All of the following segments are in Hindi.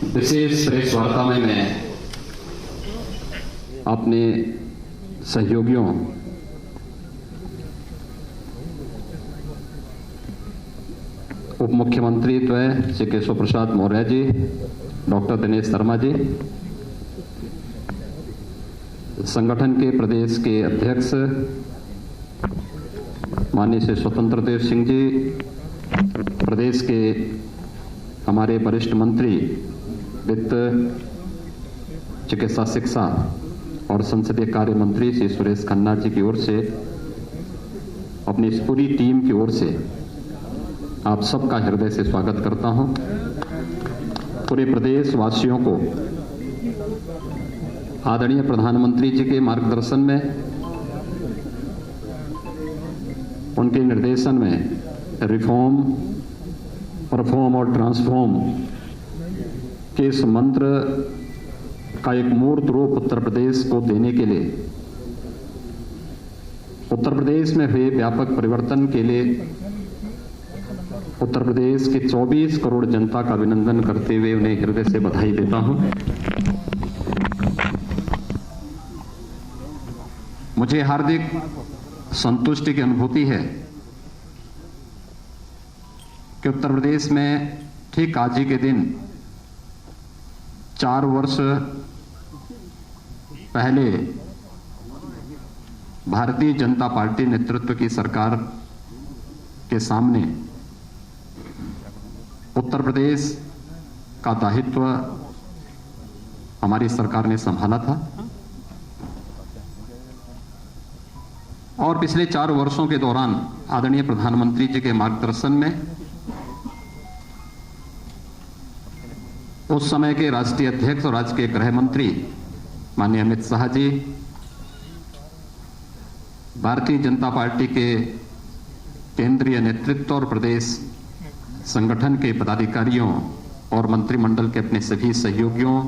विशेष प्रेस वार्ता में मैं अपने सहयोगियों उप मुख्यमंत्री द्वय श्री केशव प्रसाद मौर्य जी, डॉक्टर दिनेश शर्मा जी, संगठन के प्रदेश के अध्यक्ष माननीय श्री स्वतंत्र देव सिंह जी, प्रदेश के हमारे वरिष्ठ मंत्री वित्त, चिकित्सा शिक्षा और संसदीय कार्य मंत्री श्री सुरेश खन्ना जी की ओर से, अपनी इस पूरी टीम की ओर से आप सबका हृदय से स्वागत करता हूं। पूरे प्रदेश वासियों को आदरणीय प्रधानमंत्री जी के मार्गदर्शन में, उनके निर्देशन में रिफॉर्म, परफॉर्म और ट्रांसफॉर्म के इस मंत्र का एक मूर्त रूप उत्तर प्रदेश को देने के लिए, उत्तर प्रदेश में हुए व्यापक परिवर्तन के लिए उत्तर प्रदेश के 24 करोड़ जनता का अभिनंदन करते हुए उन्हें हृदय से बधाई देता हूं। मुझे हार्दिक संतुष्टि की अनुभूति है कि उत्तर प्रदेश में ठीक आज ही के दिन 4 वर्ष पहले भारतीय जनता पार्टी नेतृत्व की सरकार के सामने उत्तर प्रदेश का दायित्व हमारी सरकार ने संभाला था और पिछले 4 वर्षों के दौरान आदरणीय प्रधानमंत्री जी के मार्गदर्शन में उस समय के राष्ट्रीय अध्यक्ष और राज्य के गृह मंत्री माननीय अमित शाह जी, भारतीय जनता पार्टी के केंद्रीय नेतृत्व और प्रदेश संगठन के पदाधिकारियों और मंत्रिमंडल के अपने सभी सहयोगियों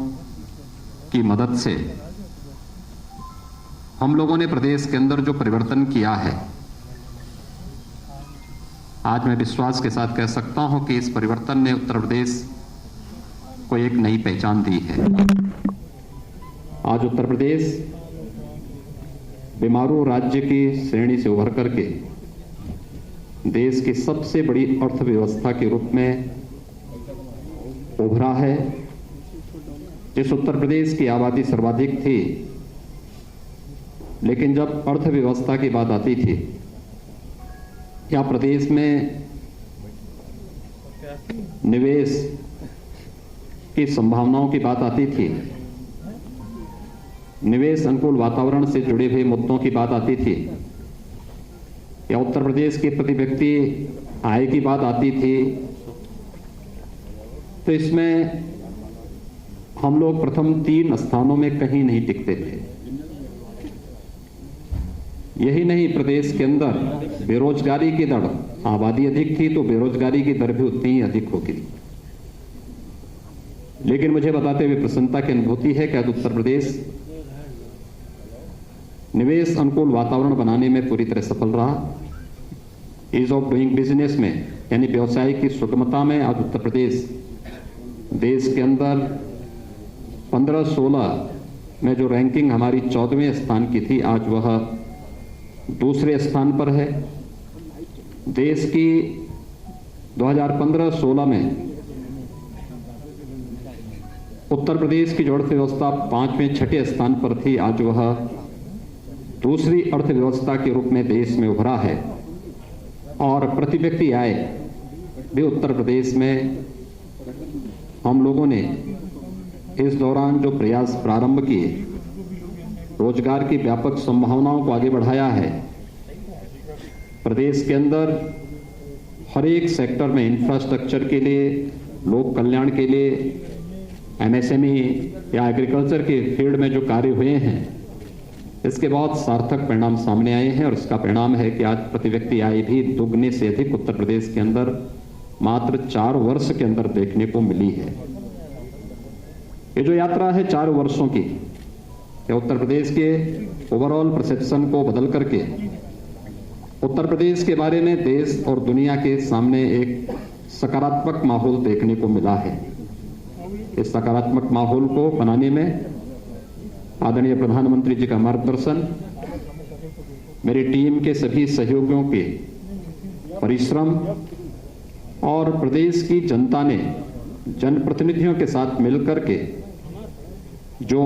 की मदद से हम लोगों ने प्रदेश के अंदर जो परिवर्तन किया है, आज मैं विश्वास के साथ कह सकता हूं कि इस परिवर्तन ने उत्तर प्रदेश को एक नई पहचान दी है। आज उत्तर प्रदेश बीमारू राज्य की श्रेणी से उभर करके देश की सबसे बड़ी अर्थव्यवस्था के रूप में उभरा है। जिस उत्तर प्रदेश की आबादी सर्वाधिक थी, लेकिन जब अर्थव्यवस्था की बात आती थी या प्रदेश में निवेश की संभावनाओं की बात आती थी, निवेश अनुकूल वातावरण से जुड़े हुए मुद्दों की बात आती थी या उत्तर प्रदेश के प्रति व्यक्ति आय की बात आती थी, तो इसमें हम लोग प्रथम 3 स्थानों में कहीं नहीं टिकते थे। यही नहीं, प्रदेश के अंदर बेरोजगारी की दर, आबादी अधिक थी तो बेरोजगारी की दर भी उतनी ही अधिक होगी। लेकिन मुझे बताते हुए प्रसन्नता की अनुभूति है कि आज उत्तर प्रदेश निवेश अनुकूल वातावरण बनाने में पूरी तरह सफल रहा। ईज ऑफ डूइंग बिजनेस में, यानी व्यवसाय की सुगमता में, आज उत्तर प्रदेश देश के अंदर 15-16 में जो रैंकिंग हमारी 14वें स्थान की थी, आज वह 2रे स्थान पर है। देश की 2015-16 में उत्तर प्रदेश की जो अर्थव्यवस्था 5वें-6ठे स्थान पर थी, आज वह 2री अर्थव्यवस्था के रूप में देश में उभरा है और प्रति व्यक्ति आय भी उत्तर प्रदेश में हम लोगों ने इस दौरान जो प्रयास प्रारंभ किए, रोजगार की व्यापक संभावनाओं को आगे बढ़ाया है। प्रदेश के अंदर हर एक सेक्टर में इंफ्रास्ट्रक्चर के लिए, लोक कल्याण के लिए, एमएसएमई या एग्रीकल्चर के फील्ड में जो कार्य हुए हैं, इसके बहुत सार्थक परिणाम सामने आए हैं और इसका परिणाम है कि आज प्रति व्यक्ति आय भी दुगने से अधिक उत्तर प्रदेश के अंदर मात्र 4 वर्ष के अंदर देखने को मिली है। ये जो यात्रा है 4 वर्षों की, ये उत्तर प्रदेश के ओवरऑल परसेप्शन को बदल करके उत्तर प्रदेश के बारे में देश और दुनिया के सामने एक सकारात्मक माहौल देखने को मिला है। इस सकारात्मक माहौल को बनाने में आदरणीय प्रधानमंत्री जी का मार्गदर्शन, मेरी टीम के सभी सहयोगियों के परिश्रम और प्रदेश की जनता ने जनप्रतिनिधियों के साथ मिलकर के जो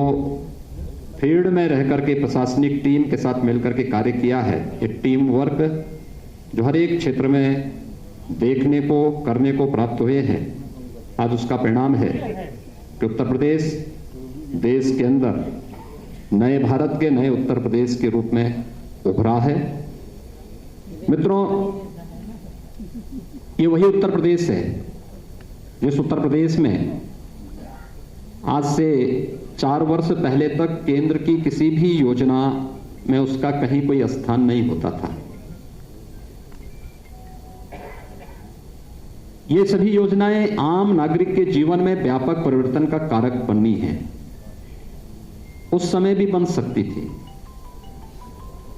फील्ड में रहकर के प्रशासनिक टीम के साथ मिलकर के कार्य किया है, ये टीम वर्क जो हर एक क्षेत्र में देखने को करने को प्राप्त हुए हैं, आज उसका परिणाम है कि उत्तर प्रदेश देश के अंदर नए भारत के नए उत्तर प्रदेश के रूप में उभरा है। मित्रों, ये वही उत्तर प्रदेश है जिस उत्तर प्रदेश में आज से 4 वर्ष पहले तक केंद्र की किसी भी योजना में उसका कहीं कोई स्थान नहीं होता था। ये सभी योजनाएं आम नागरिक के जीवन में व्यापक परिवर्तन का कारक बनी हैं। उस समय भी बन सकती थी।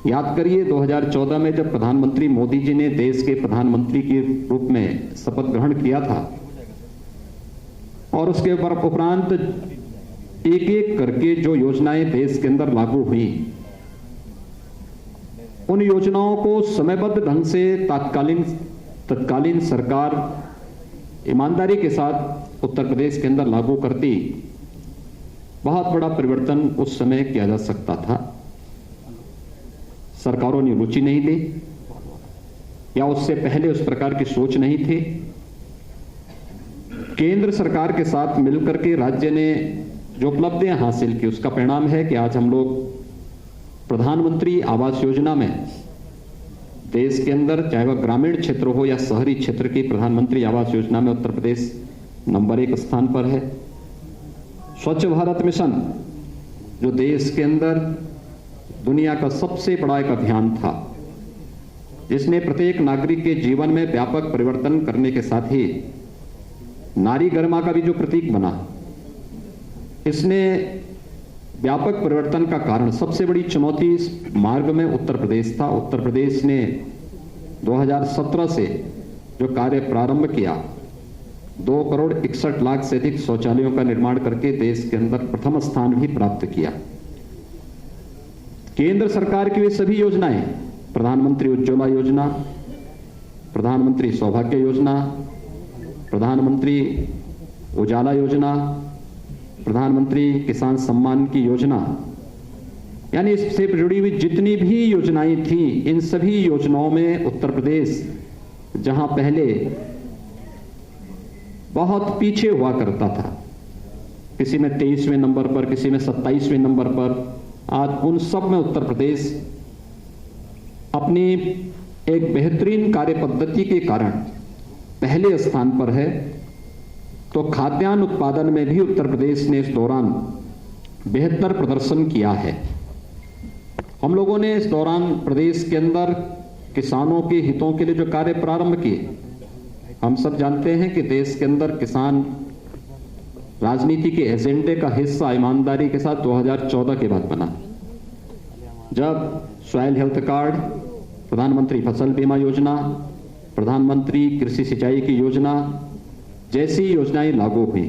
याद करिए 2014 में जब प्रधानमंत्री मोदी जी ने देश के प्रधानमंत्री के रूप में शपथ ग्रहण किया था और उसके उपरांत एक एक करके जो योजनाएं देश के अंदर लागू हुई, उन योजनाओं को समयबद्ध ढंग से तत्कालीन सरकार ईमानदारी के साथ उत्तर प्रदेश के अंदर लागू करती, बहुत बड़ा परिवर्तन उस समय किया जा सकता था। सरकारों ने रुचि नहीं दी या उससे पहले उस प्रकार की सोच नहीं थी। केंद्र सरकार के साथ मिलकर के राज्य ने जो उपलब्धियां हासिल की, उसका परिणाम है कि आज हम लोग प्रधानमंत्री आवास योजना में देश के अंदर, चाहे वह ग्रामीण क्षेत्र हो या शहरी क्षेत्र की प्रधानमंत्री आवास योजना में उत्तर प्रदेश नंबर 1 स्थान पर है। स्वच्छ भारत मिशन जो देश के अंदर दुनिया का सबसे बड़ा एक अभियान था, जिसने प्रत्येक नागरिक के जीवन में व्यापक परिवर्तन करने के साथ ही नारी गरिमा का भी जो प्रतीक बना, इसने व्यापक परिवर्तन का कारण, सबसे बड़ी चुनौती इस मार्ग में उत्तर प्रदेश था। उत्तर प्रदेश ने 2017 से जो कार्य प्रारंभ किया, 2,61,00,000 से अधिक शौचालयों का निर्माण करके देश के अंदर प्रथम स्थान भी प्राप्त किया। केंद्र सरकार की वे सभी योजनाएं, प्रधानमंत्री उज्ज्वला योजना, प्रधानमंत्री सौभाग्य योजना, प्रधानमंत्री उजाला योजना, प्रधानमंत्री किसान सम्मान की योजना, यानी इससे जुड़ी हुई जितनी भी योजनाएं थी, इन सभी योजनाओं में उत्तर प्रदेश जहां पहले बहुत पीछे हुआ करता था, किसी में 23वें नंबर पर, किसी में 27वें नंबर पर, आज उन सब में उत्तर प्रदेश अपनी एक बेहतरीन कार्य पद्धति के कारण पहले स्थान पर है। तो खाद्यान्न उत्पादन में भी उत्तर प्रदेश ने इस दौरान बेहतर प्रदर्शन किया है। हम लोगों ने इस दौरान प्रदेश के अंदर किसानों के हितों के लिए जो कार्य प्रारंभ किए, हम सब जानते हैं कि देश के अंदर किसान राजनीति के एजेंडे का हिस्सा ईमानदारी के साथ 2014 के बाद बना, जब सॉइल हेल्थ कार्ड, प्रधानमंत्री फसल बीमा योजना, प्रधानमंत्री कृषि सिंचाई की योजना जैसी योजनाएं लागू हुई।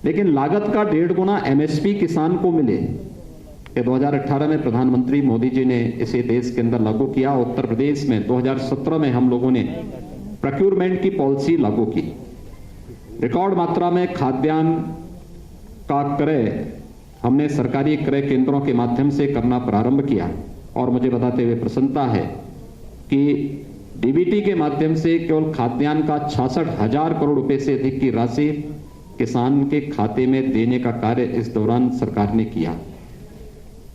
लेकिन लागत का 1.5 गुना एमएसपी किसान को मिले, कि 2018 में प्रधानमंत्री मोदी जी ने इसे देश के अंदर लागू किया। उत्तर प्रदेश में 2017 में हम लोगों ने प्रोक्योरमेंट की पॉलिसी लागू की। रिकॉर्ड मात्रा में खाद्यान्न का क्रय हमने सरकारी क्रय केंद्रों के माध्यम से करना प्रारंभ किया और मुझे बताते हुए प्रसन्नता है कि डीबीटी के माध्यम से केवल खाद्यान्न का 66,000 करोड़ रुपए से अधिक की राशि किसान के खाते में देने का कार्य इस दौरान सरकार ने किया।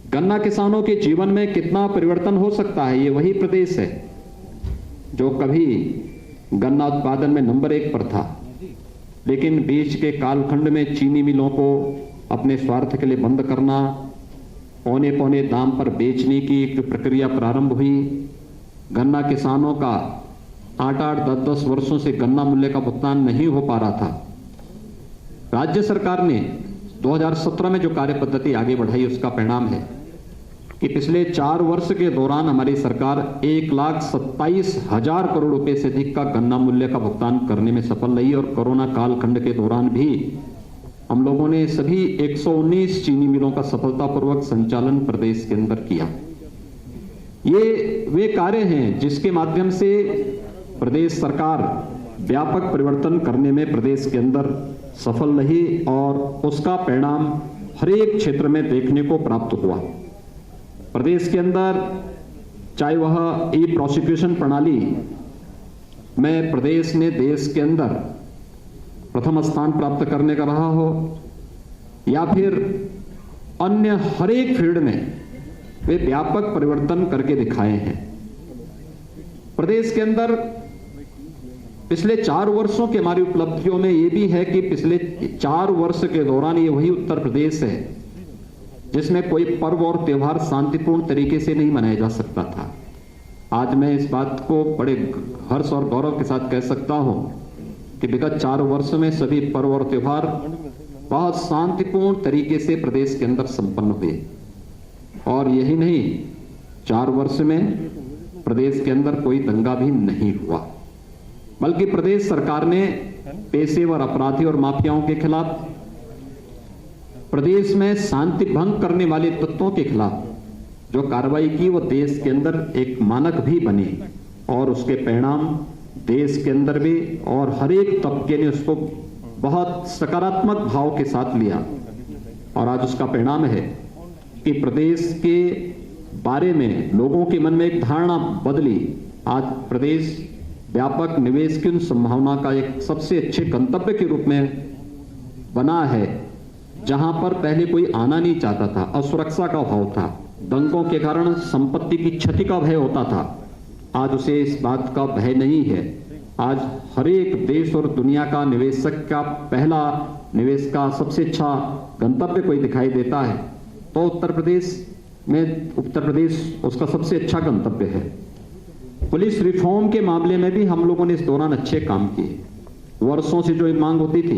गन्ना किसानों के जीवन में कितना परिवर्तन हो सकता है, ये वही प्रदेश है जो कभी गन्ना उत्पादन में नंबर 1 पर था, लेकिन बीच के कालखंड में चीनी मिलों को अपने स्वार्थ के लिए बंद करना, पौने पौने दाम पर बेचने की एक जो प्रक्रिया प्रारंभ हुई, गन्ना किसानों का 8-8, 10-10 वर्षों से गन्ना मूल्य का भुगतान नहीं हो पा रहा था। राज्य सरकार ने 2017 में जो कार्य पद्धति आगे बढ़ाई, उसका परिणाम है कि पिछले 4 वर्ष के दौरान हमारी सरकार 1,27,000 करोड़ रुपए से अधिक का गन्ना मूल्य का भुगतान करने में सफल रही और कोरोना कालखंड के दौरान भी हम लोगों ने सभी 119 चीनी मिलों का सफलतापूर्वक संचालन प्रदेश के अंदर किया। ये वे कार्य हैं जिसके माध्यम से प्रदेश सरकार व्यापक परिवर्तन करने में प्रदेश के अंदर सफल रही और उसका परिणाम हर एक क्षेत्र में देखने को प्राप्त हुआ। प्रदेश के अंदर चाहे वह ई प्रोसिक्यूशन प्रणाली में प्रदेश ने देश के अंदर प्रथम स्थान प्राप्त करने का रहा हो या फिर अन्य हर एक फील्ड में वे व्यापक परिवर्तन करके दिखाए हैं। प्रदेश के अंदर पिछले 4 वर्षों की हमारी उपलब्धियों में यह भी है कि पिछले 4 वर्ष के दौरान ये वही उत्तर प्रदेश है जिसमें कोई पर्व और त्योहार शांतिपूर्ण तरीके से नहीं मनाया जा सकता था। आज मैं इस बात को बड़े हर्ष और गौरव के साथ कह सकता हूं कि विगत 4 वर्ष में सभी पर्व और त्योहार बहुत शांतिपूर्ण तरीके से प्रदेश के अंदर संपन्न हुए। और यही नहीं, 4 वर्ष में प्रदेश के अंदर कोई दंगा भी नहीं हुआ, बल्कि प्रदेश सरकार ने पेशेवर अपराधी और माफियाओं के खिलाफ, प्रदेश में शांति भंग करने वाले तत्वों के खिलाफ जो कार्रवाई की वो देश के अंदर एक मानक भी बनी और उसके परिणाम देश के अंदर भी और हर एक तबके ने उसको बहुत सकारात्मक भाव के साथ लिया। और आज उसका परिणाम है कि प्रदेश के बारे में लोगों के मन में एक धारणा बदली। आज प्रदेश व्यापक निवेश की उन संभावना का एक सबसे अच्छे गंतव्य के रूप में बना है, जहां पर पहले कोई आना नहीं चाहता था, असुरक्षा का भाव था, दंगों के कारण संपत्ति की क्षति का भय होता था। आज उसे इस बात का भय नहीं है। आज हर एक देश और दुनिया का निवेशक का पहला निवेश का सबसे अच्छा गंतव्य कोई दिखाई देता है तो उत्तर प्रदेश उसका सबसे अच्छा गंतव्य है। पुलिस रिफॉर्म के मामले में भी हम लोगों ने इस दौरान अच्छे काम किए। वर्षों से जो मांग होती थी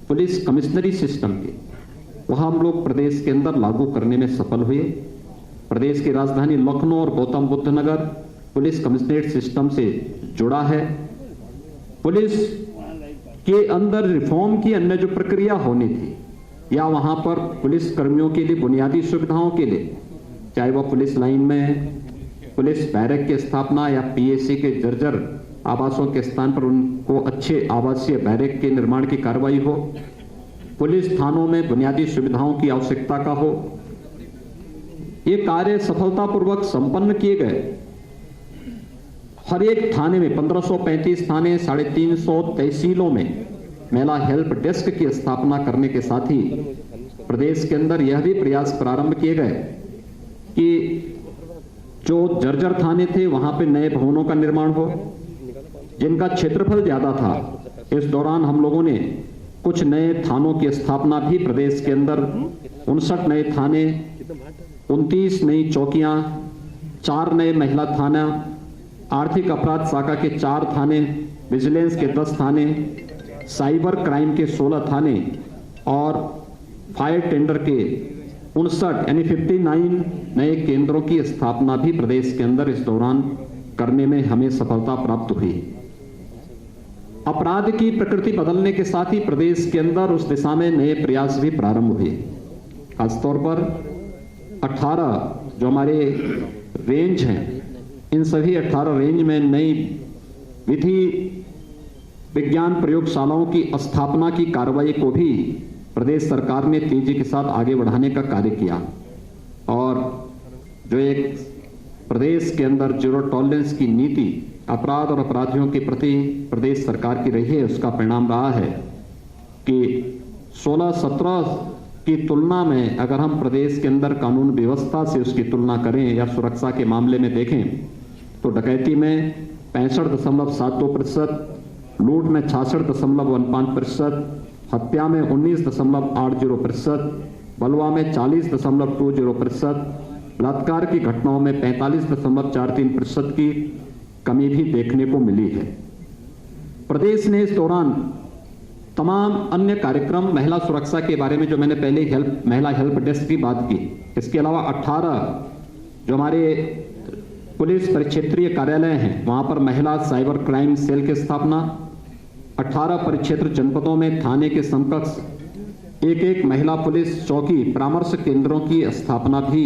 पुलिस कमिश्नरी सिस्टम की, वह हम लोग प्रदेश के अंदर लागू करने में सफल हुए। प्रदेश की राजधानी लखनऊ और गौतम बुद्ध नगर पुलिस कमिश्नरेट सिस्टम से जुड़ा है। पुलिस के अंदर रिफॉर्म की अन्य जो प्रक्रिया होनी थी या वहां पर पुलिस कर्मियों के लिए बुनियादी सुविधाओं के लिए, चाहे वह पुलिस लाइन में पुलिस बैरक की स्थापना या पीएसी के जर्जर आवासों के स्थान पर उनको अच्छे आवासीय बैरक के निर्माण की कार्रवाई हो, पुलिस थानों में बुनियादी सुविधाओं की आवश्यकता का हो, ये कार्य सफलतापूर्वक संपन्न किए गए। हर एक थाने में 1535 थाने, 350 तहसीलों में महिला हेल्प डेस्क की स्थापना करने के साथ ही प्रदेश के अंदर यह भी प्रयास प्रारंभ किए गए कि जो जर्जर थाने थे वहां पे नए भवनों का निर्माण हो, जिनका क्षेत्रफल ज्यादा था। इस दौरान हम लोगों ने कुछ नए थानों की स्थापना भी प्रदेश के अंदर 59 नए थाने, 29 नई चौकियां, 4 नए महिला थाना, आर्थिक अपराध शाखा के 4 थाने, विजिलेंस के 10 थाने, साइबर क्राइम के 16 थाने और फायर टेंडर के 59 यानी 59 नए केंद्रों की स्थापना भी प्रदेश के अंदर इस दौरान करने में हमें सफलता प्राप्त हुई। अपराध की प्रकृति बदलने के साथ ही प्रदेश के अंदर उस दिशा में नए प्रयास भी प्रारंभ हुए। खासतौर पर 18 जो हमारे रेंज हैं, इन सभी 18 रेंज में नई विधि विज्ञान प्रयोगशालाओं की स्थापना की कार्रवाई को भी प्रदेश सरकार ने तेजी के साथ आगे बढ़ाने का कार्य किया। और जो एक प्रदेश के अंदर जीरो टॉलरेंस की नीति अपराध और अपराधियों के प्रति प्रदेश सरकार की रही है, उसका परिणाम रहा है कि 16-17 की तुलना में अगर हम प्रदेश के अंदर कानून व्यवस्था से उसकी तुलना करें या सुरक्षा के मामले में देखें तो डकैती में 65.72%, लूट में 66.15%, हत्या में 19.80%, बलवा में 40.20%, बलात्कार की घटनाओं में 45.43% की कमी भी देखने को मिली है। प्रदेश ने इस दौरान तमाम अन्य कार्यक्रम महिला सुरक्षा के बारे में जो मैंने पहले महिला हेल्प डेस्क की बात की, इसके अलावा 18 जो हमारे पुलिस परिक्षेत्रीय कार्यालय हैं वहां पर महिला साइबर क्राइम सेल की स्थापना, 18 परिक्षेत्र जनपदों में थाने के समकक्ष एक एक महिला पुलिस चौकी परामर्श केंद्रों की स्थापना भी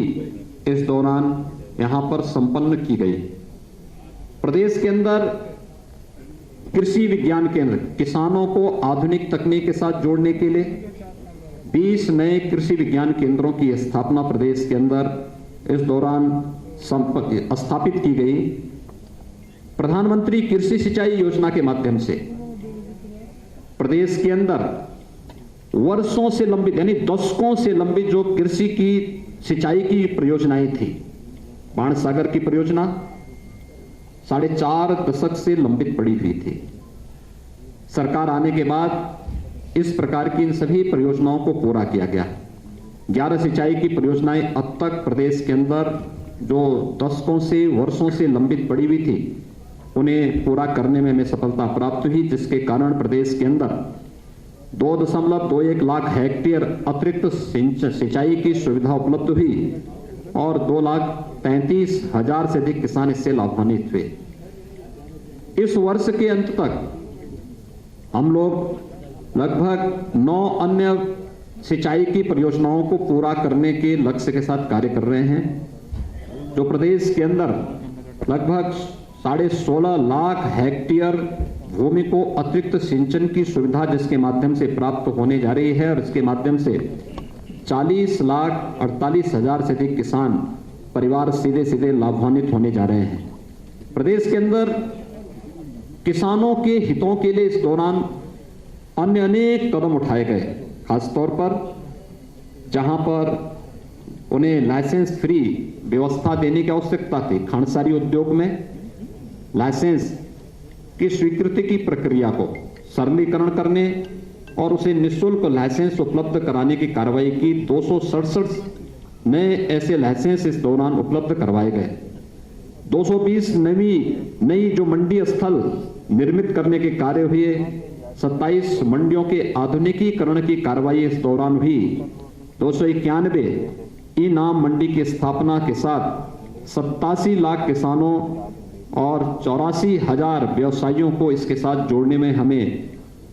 इस दौरान यहां पर संपन्न की गई। प्रदेश के अंदर कृषि विज्ञान केंद्र, किसानों को आधुनिक तकनीक के साथ जोड़ने के लिए 20 नए कृषि विज्ञान केंद्रों की स्थापना प्रदेश के अंदर इस दौरान स्थापित की गई। प्रधानमंत्री कृषि सिंचाई योजना के माध्यम से प्रदेश के अंदर वर्षों से लंबित यानी दशकों से लंबित जो कृषि की सिंचाई की परियोजनाएं थी, बाणसागर की परियोजना 4.5 दशक से लंबित पड़ी हुई थी। सरकार आने के बाद इस प्रकार की इन सभी परियोजनाओं को पूरा किया गया। 11 सिंचाई की परियोजनाएं अब तक प्रदेश के अंदर जो दशकों से वर्षों से लंबित पड़ी हुई थी, उन्हें पूरा करने में हमें सफलता प्राप्त हुई, जिसके कारण प्रदेश के अंदर 2.21 लाख हेक्टेयर अतिरिक्त सिंचाई की सुविधा उपलब्ध हुई और 2,33,000 से अधिक किसान इससे लाभान्वित हुए। इस वर्ष के अंत तक हम लोग लगभग 9 अन्य सिंचाई की परियोजनाओं को पूरा करने के लक्ष्य के साथ कार्य कर रहे हैं, जो प्रदेश के अंदर लगभग 16.5 लाख हेक्टेयर भूमि को अतिरिक्त सिंचन की सुविधा जिसके माध्यम से प्राप्त होने जा रही है और इसके माध्यम से 40,48,000 से अधिक किसान परिवार सीधे सीधे लाभान्वित होने जा रहे हैं। प्रदेश के अंदर किसानों के हितों के लिए इस दौरान अन्य अनेक कदम उठाए गए, खासतौर पर जहां पर उन्हें लाइसेंस फ्री व्यवस्था देने की आवश्यकता थी। खांडसारी उद्योग में लाइसेंस की स्वीकृति की प्रक्रिया को सरलीकरण करने और उसे निःशुल्क लाइसेंस उपलब्ध कराने की कार्रवाई की। 267 नए ऐसे लाइसेंस इस दौरान उपलब्ध करवाए गए। 220 नई जो मंडी स्थल निर्मित करने के कार्य हुए। 27 मंडियों के आधुनिकीकरण की कार्रवाई इस दौरान हुई। 291 ई नाम मंडी की स्थापना के साथ 87 लाख किसानों और 84,000 व्यवसायियों को इसके साथ जोड़ने में हमें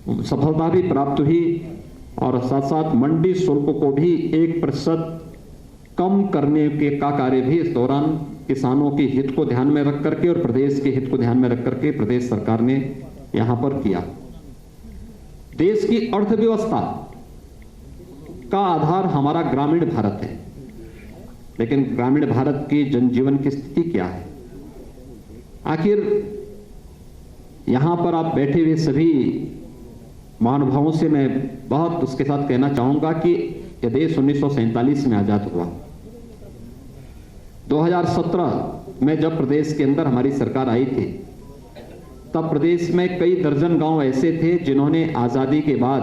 सफलता भी प्राप्त हुई और साथ साथ मंडी शुल्क को भी 1% कम करने के का कार्य भी इस दौरान किसानों के हित को ध्यान में रख करके और प्रदेश के हित को ध्यान में रख करके प्रदेश सरकार ने यहां पर किया। देश की अर्थव्यवस्था का आधार हमारा ग्रामीण भारत है, लेकिन ग्रामीण भारत की जनजीवन की स्थिति क्या है? आखिर यहां पर आप बैठे हुए सभी महानुभावों से मैं बहुत उसके साथ कहना चाहूंगा कि यह देश 1947 में आजाद हुआ। 2017 में जब प्रदेश के अंदर हमारी सरकार आई थी, तब प्रदेश में कई दर्जन गांव ऐसे थे जिन्होंने आजादी के बाद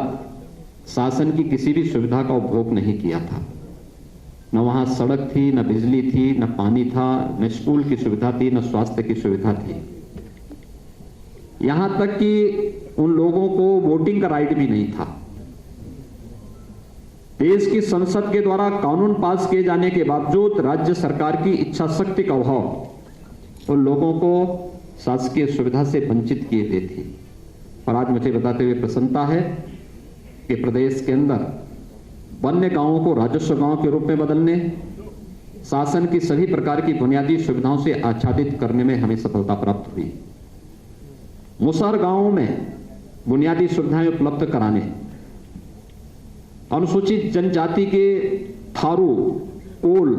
शासन की किसी भी सुविधा का उपभोग नहीं किया था। न वहां सड़क थी, न बिजली थी, न पानी था, न स्कूल की सुविधा थी, न स्वास्थ्य की सुविधा थी। यहां तक कि उन लोगों को वोटिंग का राइट भी नहीं था। देश की संसद के द्वारा कानून पास किए जाने के बावजूद राज्य सरकार की इच्छा शक्ति का अभाव उन लोगों को शासकीय सुविधा से वंचित किए देती थी। और आज मुझे बताते हुए प्रसन्नता है कि प्रदेश के अंदर वन्य गांवों को राजस्व गांव के रूप में बदलने, शासन की सभी प्रकार की बुनियादी सुविधाओं से आच्छादित करने में हमें सफलता प्राप्त हुई। मुसहर गांवों में बुनियादी सुविधाएं उपलब्ध कराने, अनुसूचित जनजाति के थारू, कोल,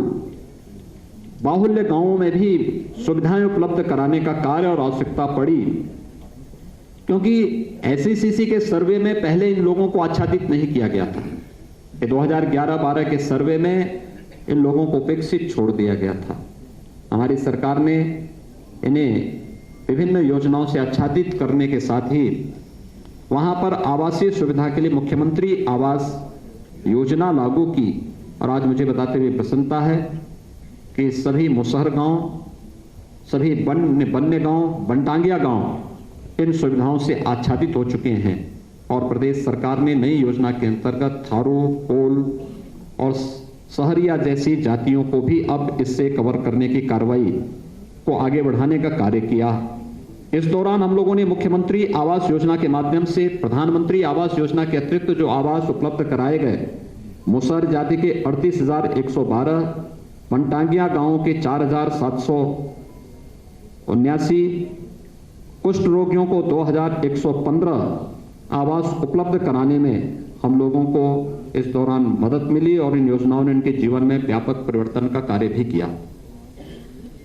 बाहुल्य गांवों में भी सुविधाएं उपलब्ध कराने का कार्य और आवश्यकता पड़ी, क्योंकि एसईसीसी के सर्वे में पहले इन लोगों को आच्छादित नहीं किया गया था। 2011-12 के सर्वे में इन लोगों को उपेक्षित छोड़ दिया गया था। हमारी सरकार ने इन्हें विभिन्न योजनाओं से आच्छादित करने के साथ ही वहां पर आवासीय सुविधा के लिए मुख्यमंत्री आवास योजना लागू की। और आज मुझे बताते हुए प्रसन्नता है कि सभी मुसहर गांव, सभी वन्य गांव, बनटांगिया गांव इन सुविधाओं से आच्छादित हो चुके हैं और प्रदेश सरकार ने नई योजना के अंतर्गत थारू, कोल और सहरिया जैसी जातियों को भी अब इससे कवर करने की कार्रवाई को आगे बढ़ाने का कार्य किया। इस दौरान हम लोगों ने मुख्यमंत्री आवास योजना के माध्यम से प्रधानमंत्री आवास योजना के अतिरिक्त जो आवास उपलब्ध कराए गए, मुसहर जाति के 38,112, पंटांगिया गांव के 4,779, कुष्ठ रोगियों को 2,115 आवास उपलब्ध कराने में हम लोगों को इस दौरान मदद मिली और इन योजनाओं ने इनके जीवन में व्यापक परिवर्तन का कार्य भी किया।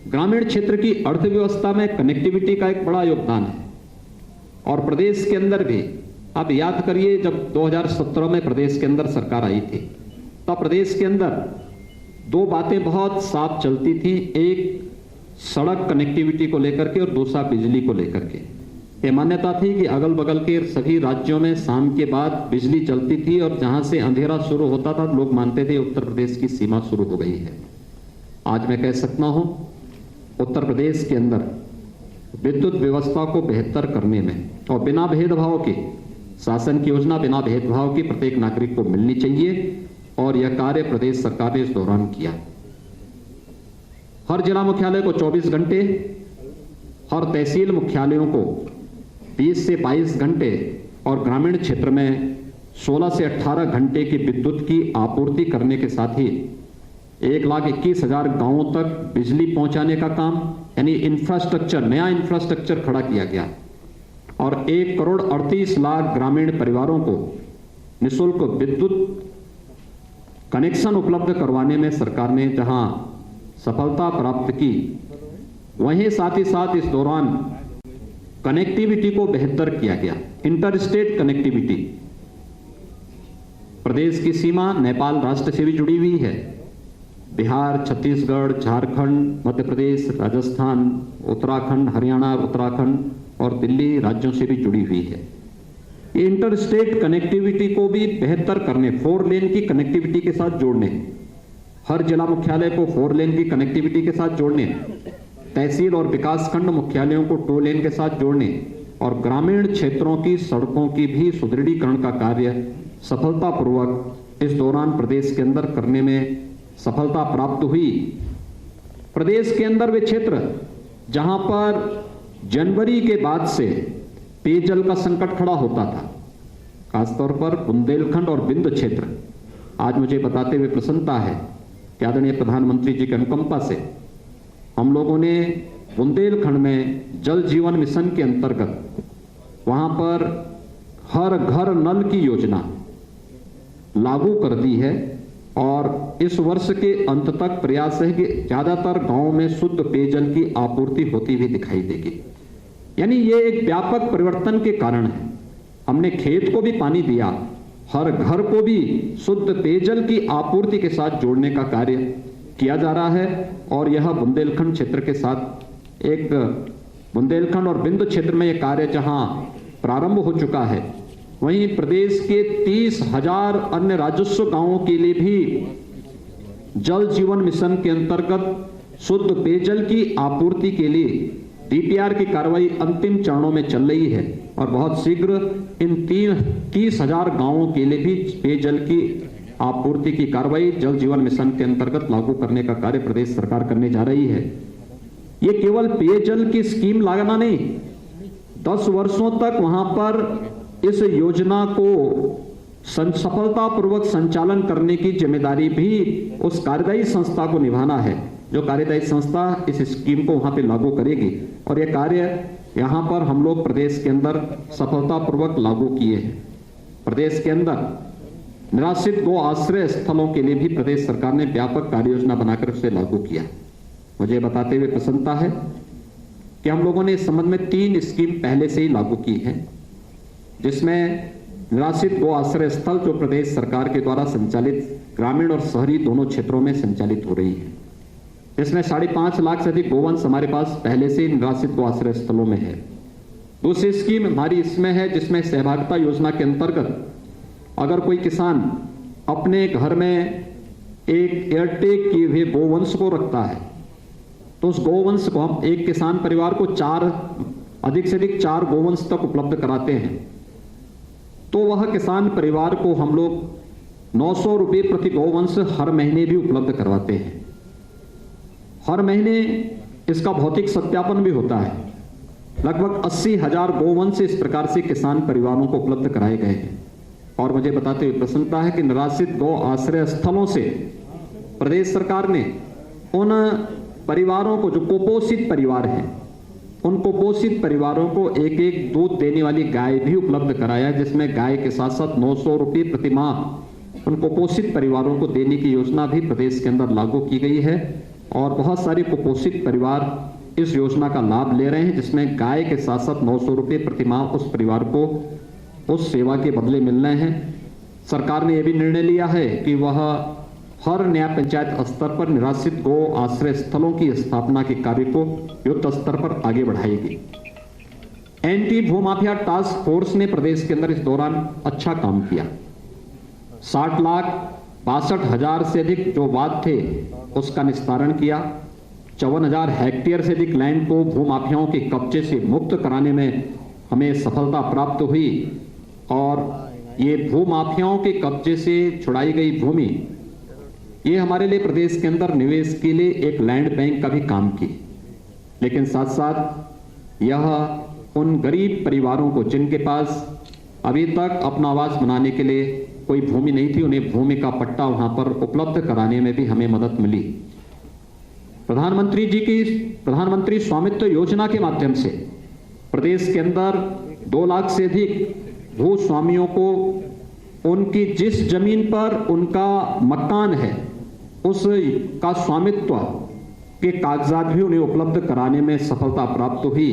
ग्रामीण क्षेत्र की अर्थव्यवस्था में कनेक्टिविटी का एक बड़ा योगदान है और प्रदेश के अंदर भी, आप याद करिए जब 2017 में प्रदेश के अंदर सरकार आई थी, तब प्रदेश के अंदर दो बातें बहुत साफ चलती थी, एक सड़क कनेक्टिविटी को लेकर के और दूसरा बिजली को लेकर के। ये मान्यता थी कि अगल बगल के सभी राज्यों में शाम के बाद बिजली चलती थी और जहां से अंधेरा शुरू होता था लोग मानते थे उत्तर प्रदेश की सीमा शुरू हो गई है। आज मैं कह सकता हूं उत्तर प्रदेश के अंदर विद्युत व्यवस्था को बेहतर करने में और बिना भेदभाव के शासन की योजना बिना भेदभाव की प्रत्येक नागरिक को मिलनी चाहिए और यह कार्य प्रदेश सरकार ने इस दौरान किया। हर जिला मुख्यालय को 24 घंटे, हर तहसील मुख्यालयों को 20 से 22 घंटे और ग्रामीण क्षेत्र में 16 से 18 घंटे की विद्युत की आपूर्ति करने के साथ ही 1,21,000 गांवों तक बिजली पहुंचाने का काम, यानी इंफ्रास्ट्रक्चर, नया इंफ्रास्ट्रक्चर खड़ा किया गया और 1,38,00,000 ग्रामीण परिवारों को निःशुल्क विद्युत कनेक्शन उपलब्ध करवाने में सरकार ने जहां सफलता प्राप्त की, वहीं साथ ही साथ इस दौरान कनेक्टिविटी को बेहतर किया गया। इंटर स्टेट कनेक्टिविटी, प्रदेश की सीमा नेपाल राष्ट्र से भी जुड़ी हुई है। बिहार, छत्तीसगढ़, झारखंड, मध्य प्रदेश, राजस्थान, उत्तराखंड, हरियाणा, उत्तराखंड और दिल्ली राज्यों से भी जुड़ी हुई है। ये इंटर स्टेट कनेक्टिविटी को भी बेहतर करने, 4 लेन की कनेक्टिविटी के साथ जोड़ने, हर जिला मुख्यालय को 4 लेन की कनेक्टिविटी के साथ जोड़ने, तहसील और विकासखंड मुख्यालयों को 2 लेन के साथ जोड़ने और ग्रामीण क्षेत्रों की सड़कों की भी सुदृढ़ीकरण का कार्य सफलतापूर्वक इस दौरान प्रदेश के अंदर करने में सफलता प्राप्त हुई। प्रदेश के अंदर वे क्षेत्र जहां पर जनवरी के बाद से पेयजल का संकट खड़ा होता था, खासतौर पर बुंदेलखंड और बिंद क्षेत्र, आज मुझे बताते हुए प्रसन्नता है कि आदरणीय प्रधानमंत्री जी की अनुकंपा से हम लोगों ने बुंदेलखंड में जल जीवन मिशन के अंतर्गत वहां पर हर घर नल की योजना लागू कर दी है और इस वर्ष के अंत तक प्रयास है कि ज्यादातर गांवों में शुद्ध पेयजल की आपूर्ति होती हुई दिखाई देगी। यानी ये एक व्यापक परिवर्तन के कारण है। हमने खेत को भी पानी दिया, हर घर को भी शुद्ध पेयजल की आपूर्ति के साथ जोड़ने का कार्य किया जा रहा है और यह बुंदेलखंड क्षेत्र के साथ एक बुंदेलखंड और बिंद क्षेत्र में यह कार्य जहां प्रारंभ हो चुका है, वहीं प्रदेश के 30,000 अन्य राजस्व गांवों के लिए भी जल जीवन मिशन के अंतर्गत शुद्ध पेयजल की आपूर्ति के लिए डीपीआर की कार्रवाई अंतिम चरणों में चल रही है और बहुत शीघ्र इन 30,000 गांवों के लिए भी पेयजल की आपूर्ति की कार्रवाई जल जीवन मिशन के अंतर्गत लागू करने का कार्य प्रदेश सरकार करने जा रही है। ये केवल पेयजल की स्कीम लगाना नहीं, 10 वर्षों तक वहां पर इस योजना को सफलतापूर्वक संचालन करने की जिम्मेदारी भी उस कार्यदायी संस्था को निभाना है, जो कार्यदायी संस्था इस स्कीम को वहां पे लागू करेगी और यह कार्य यहां पर हम लोग प्रदेश के अंदर सफलतापूर्वक लागू किए हैं। प्रदेश के अंदर निराश्रित गो आश्रय स्थलों के लिए भी प्रदेश सरकार ने व्यापक कार्य योजना बनाकर उसे लागू किया। मुझे बताते हुए प्रसन्नता है कि हम लोगों ने इस संबंध में 3 स्कीम पहले से ही लागू की है, जिसमें निराश्रित गो आश्रय स्थल जो प्रदेश सरकार के द्वारा संचालित ग्रामीण और शहरी दोनों क्षेत्रों में संचालित हो रही है, इसमें 5.5 लाख से अधिक गोवंश हमारे पास पहले से निराश्रित गो आश्रय स्थलों में है। दूसरी स्कीम हमारी इसमें है जिसमें सहभागिता योजना के अंतर्गत अगर कोई किसान अपने घर में एक एयरटेक किए हुए गोवंश को रखता है तो उस गोवंश को हम एक किसान परिवार को अधिक से अधिक 4 गोवंश तक उपलब्ध कराते हैं, तो वह किसान परिवार को हम लोग 900 रुपये प्रति गोवंश हर महीने भी उपलब्ध करवाते हैं। हर महीने इसका भौतिक सत्यापन भी होता है लगभग 80,000 गोवंश इस प्रकार से किसान परिवारों को उपलब्ध कराए गए हैं। और मुझे बताते हुए प्रसन्नता है कि निराश्रित गौ आश्रय स्थलों से प्रदेश सरकार ने उन परिवारों को, जो कुपोषित परिवार हैं, उन कुपोषित परिवारों को एक एक दूध देने वाली गाय भी उपलब्ध कराया, जिसमें गाय के साथ साथ 900 रुपये प्रति माह उन कुपोषित परिवारों को देने की योजना भी प्रदेश के अंदर लागू की गई है। और बहुत सारे कुपोषित परिवार इस योजना का लाभ ले रहे हैं, जिसमें गाय के साथ साथ 900 रुपये प्रति माह उस परिवार को उस सेवा के बदले मिल रहे हैं। सरकार ने यह भी निर्णय लिया है कि वह हर न्याय पंचायत स्तर पर निराश्रित गौ आश्रय स्थलों की स्थापना के कार्य को युद्ध स्तर पर आगे बढ़ाएगी। एंटी भूमाफिया टास्क फोर्स ने प्रदेश के अंदर इस दौरान अच्छा काम किया। 60,62,000 से अधिक जो वाद थे उसका निस्तारण किया। 54,000 हेक्टेयर से अधिक लैंड को भूमाफियाओं के कब्जे से मुक्त कराने में हमें सफलता प्राप्त हुई। और ये भूमाफियाओं के कब्जे से छुड़ाई गई भूमि, ये हमारे लिए प्रदेश के अंदर निवेश के लिए एक लैंड बैंक का भी काम की। लेकिन साथ साथ यह उन गरीब परिवारों को जिनके पास अभी तक अपना आवास बनाने के लिए कोई भूमि नहीं थी, उन्हें भूमि का पट्टा वहां पर उपलब्ध कराने में भी हमें मदद मिली। प्रधानमंत्री स्वामित्व योजना के माध्यम से प्रदेश के अंदर 2 लाख से अधिक भूस्वामियों को उनकी जिस जमीन पर उनका मकान है उसका स्वामित्व के कागजात भी उन्हें उपलब्ध कराने में सफलता प्राप्त हुई।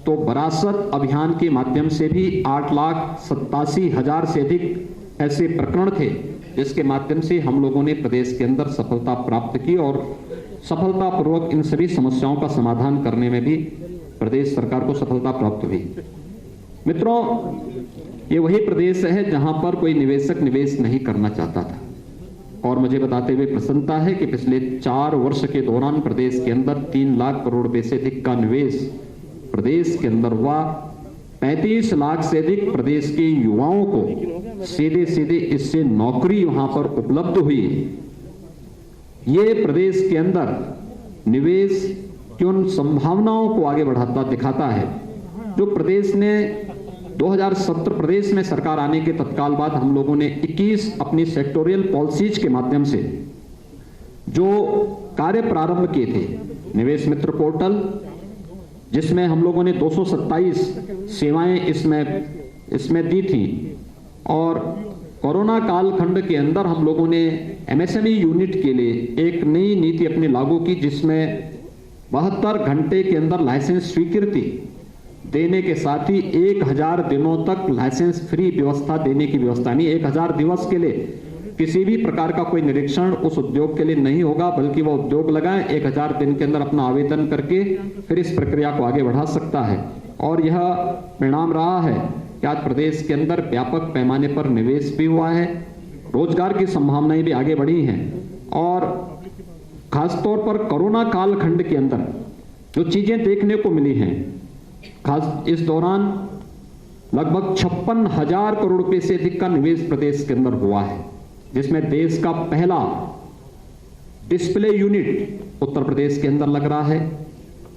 तो वरासत अभियान के माध्यम से भी 8,87,000 से अधिक ऐसे प्रकरण थे जिसके माध्यम से हम लोगों ने प्रदेश के अंदर सफलता प्राप्त की और सफलतापूर्वक इन सभी समस्याओं का समाधान करने में भी प्रदेश सरकार को सफलता प्राप्त हुई। मित्रों, ये वही प्रदेश है जहां पर कोई निवेशक निवेश नहीं करना चाहता था। और मुझे बताते हुए प्रसन्नता है कि पिछले 4 वर्ष के दौरान प्रदेश के अंदर 3 लाख करोड़ रुपए से अधिक का निवेश प्रदेश के अंदर हुआ। 35 लाख से अधिक प्रदेश के युवाओं को सीधे सीधे इससे नौकरी वहां पर उपलब्ध हुई। ये प्रदेश के अंदर निवेश की उन संभावनाओं को आगे बढ़ाता दिखाता है जो प्रदेश ने 2017 प्रदेश में सरकार आने के तत्काल बाद हम लोगों ने 21 अपनी सेक्टोरियल पॉलिसीज के माध्यम से जो कार्य प्रारंभ किए थे। निवेश मित्र पोर्टल, जिसमें हम लोगों ने 227 सेवाएं इसमें दी थी। और कोरोना कालखंड के अंदर हम लोगों ने एमएसएमई यूनिट के लिए एक नई नीति अपनी लागू की, जिसमें 72 घंटे के अंदर लाइसेंस स्वीकृति देने के साथ ही 1000 दिनों तक लाइसेंस फ्री व्यवस्था देने की व्यवस्था। नहीं, 1000 दिवस के लिए किसी भी प्रकार का कोई निरीक्षण उस उद्योग के लिए नहीं होगा, बल्कि वह उद्योग लगाए 1000 दिन के अंदर अपना आवेदन करके फिर इस प्रक्रिया को आगे बढ़ा सकता है। और यह परिणाम रहा है कि आज प्रदेश के अंदर व्यापक पैमाने पर निवेश भी हुआ है, रोजगार की संभावनाएं भी आगे बढ़ी हैं। और खासतौर पर कोरोना कालखंड के अंदर जो चीजें देखने को मिली हैं, खास इस दौरान लगभग 56,000 करोड़ रुपए से अधिक का निवेश प्रदेश के अंदर हुआ है, जिसमें देश का पहला डिस्प्ले यूनिट उत्तर प्रदेश के अंदर लग रहा है।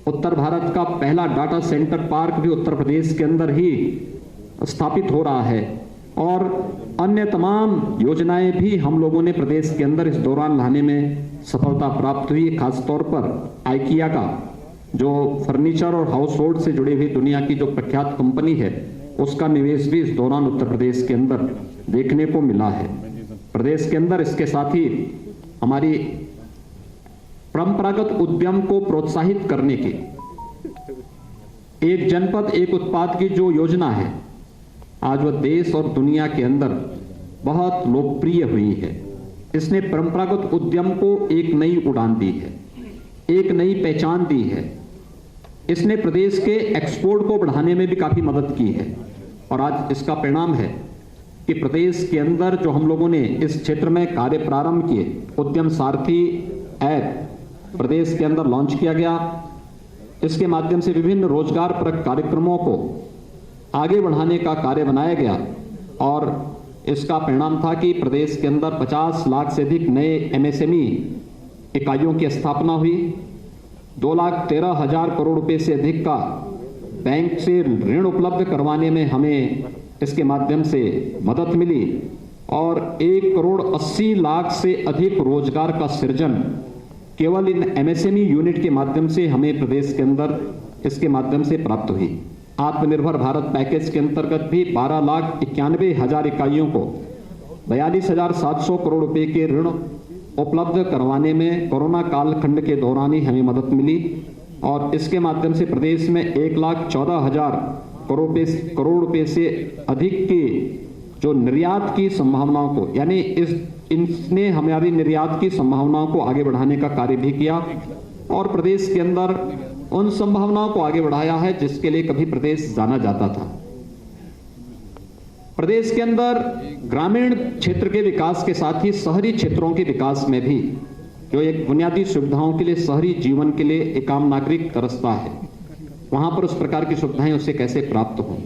उत्तर भारत का पहला डाटा सेंटर पार्क भी उत्तर प्रदेश के अंदर ही स्थापित हो रहा है। और अन्य तमाम योजनाएं भी हम लोगों ने प्रदेश के अंदर इस दौरान लाने में सफलता प्राप्त हुई। खासतौर पर आइकिया का जो फर्नीचर और हाउस होल्ड से जुड़ी हुई दुनिया की जो प्रख्यात कंपनी है, उसका निवेश भी इस दौरान उत्तर प्रदेश के अंदर देखने को मिला है। प्रदेश के अंदर इसके साथ ही हमारी परंपरागत उद्यम को प्रोत्साहित करने की एक जनपद एक उत्पाद की जो योजना है, आज वह देश और दुनिया के अंदर बहुत लोकप्रिय हुई है। इसने परंपरागत उद्यम को एक नई उड़ान दी है, एक नई पहचान दी है। इसने प्रदेश के एक्सपोर्ट को बढ़ाने में भी काफी मदद की है। और आज इसका परिणाम है कि प्रदेश के अंदर जो हम लोगों ने इस क्षेत्र में कार्य प्रारंभ किए, उद्यम सारथी ऐप प्रदेश के अंदर लॉन्च किया गया। इसके माध्यम से विभिन्न रोजगार परक कार्यक्रमों को आगे बढ़ाने का कार्य बनाया गया। और इसका परिणाम था कि प्रदेश के अंदर 50 लाख से अधिक नए एमएसएमई इकाइयों की स्थापना हुई। 2,13,000 करोड़ रुपए से अधिक का बैंक से ऋण उपलब्ध करवाने में हमें इसके माध्यम से मदद मिली और 1,80,00,000 से अधिक रोजगार का सृजन केवल इन एमएसएमई यूनिट के माध्यम से हमें प्रदेश के अंदर इसके माध्यम से प्राप्त हुई। आत्मनिर्भर भारत पैकेज के अंतर्गत भी 12,91,000 इकाइयों को 42,700 करोड़ रुपए के ऋण उपलब्ध करवाने में कोरोना कालखंड के दौरान ही हमें मदद मिली और इसके माध्यम से प्रदेश में 1,14,000 करोड़ रुपए से अधिक की जो निर्यात की संभावनाओं को, यानी इसने हमारी निर्यात की संभावनाओं को आगे बढ़ाने का कार्य भी किया और प्रदेश के अंदर उन संभावनाओं को आगे बढ़ाया है जिसके लिए कभी प्रदेश जाना जाता था। प्रदेश के अंदर ग्रामीण क्षेत्र के विकास के साथ ही शहरी क्षेत्रों के विकास में भी जो एक बुनियादी सुविधाओं के लिए, शहरी जीवन के लिए एक आम नागरिक तरसता है, वहां पर उस प्रकार की सुविधाएं उसे कैसे प्राप्त हों।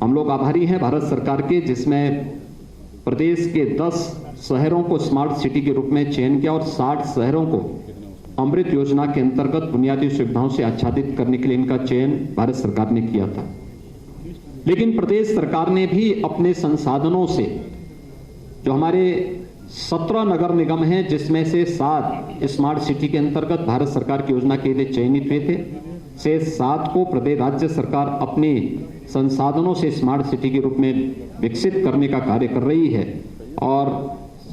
हम लोग आभारी हैं भारत सरकार के, जिसमें प्रदेश के 10 शहरों को स्मार्ट सिटी के रूप में चयन किया और 60 शहरों को अमृत योजना के अंतर्गत बुनियादी सुविधाओं से आच्छादित करने के लिए इनका चयन भारत सरकार ने किया था। लेकिन प्रदेश सरकार ने भी अपने संसाधनों से, जो हमारे 17 नगर निगम हैं जिसमें से 7 स्मार्ट सिटी के अंतर्गत भारत सरकार की योजना के लिए चयनित हुए थे, से 7 को प्रदेश राज्य सरकार अपने संसाधनों से स्मार्ट सिटी के रूप में विकसित करने का कार्य कर रही है और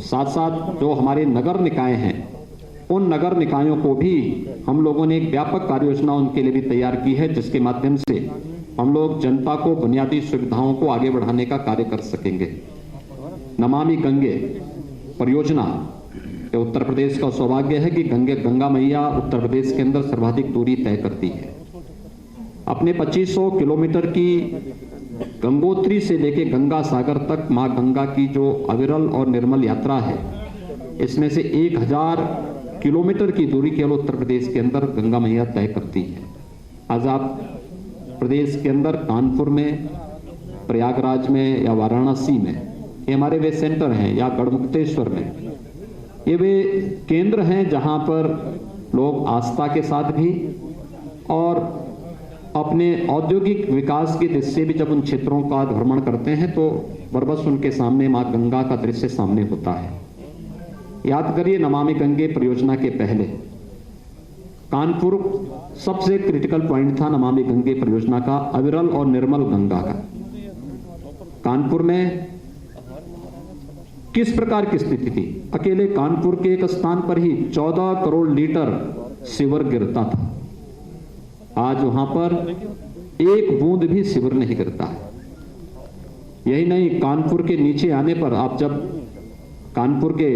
साथ साथ जो हमारे नगर निकाय हैं उन नगर निकायों को भी हम लोगों ने एक व्यापक कार्य योजना उनके लिए भी तैयार की है, जिसके माध्यम से हम लोग जनता को बुनियादी सुविधाओं को आगे बढ़ाने का कार्य कर सकेंगे। नमामि गंगे परियोजना, उत्तर प्रदेश का सौभाग्य है कि गंगा मैया उत्तर प्रदेश के अंदर सर्वाधिक दूरी तय करती है। अपने 2500 किलोमीटर की गंगोत्री से लेकर गंगा सागर तक मां गंगा की जो अविरल और निर्मल यात्रा है, इसमें से 1000 किलोमीटर की दूरी केवल उत्तर प्रदेश के अंदर गंगा मैया तय करती है। आज आप प्रदेश के अंदर कानपुर में, प्रयागराज में या वाराणसी में, ये हमारे वे सेंटर हैं, या गढ़मुक्तेश्वर में, ये वे केंद्र हैं जहां पर लोग आस्था के साथ भी और अपने औद्योगिक विकास की दृष्टि से भी जब उन क्षेत्रों का भ्रमण करते हैं तो बरबस उनके सामने मां गंगा का दृश्य सामने होता है। याद करिए, नमामि गंगे परियोजना के पहले कानपुर सबसे क्रिटिकल पॉइंट था नमामि गंगे परियोजना का, अविरल और निर्मल गंगा का। कानपुर में किस प्रकार की स्थिति थी? अकेले कानपुर के एक स्थान पर ही 14 करोड़ लीटर सीवर गिरता था। आज वहां पर एक बूंद भी सीवर नहीं गिरता है। यही नहीं, कानपुर के नीचे आने पर, आप जब कानपुर के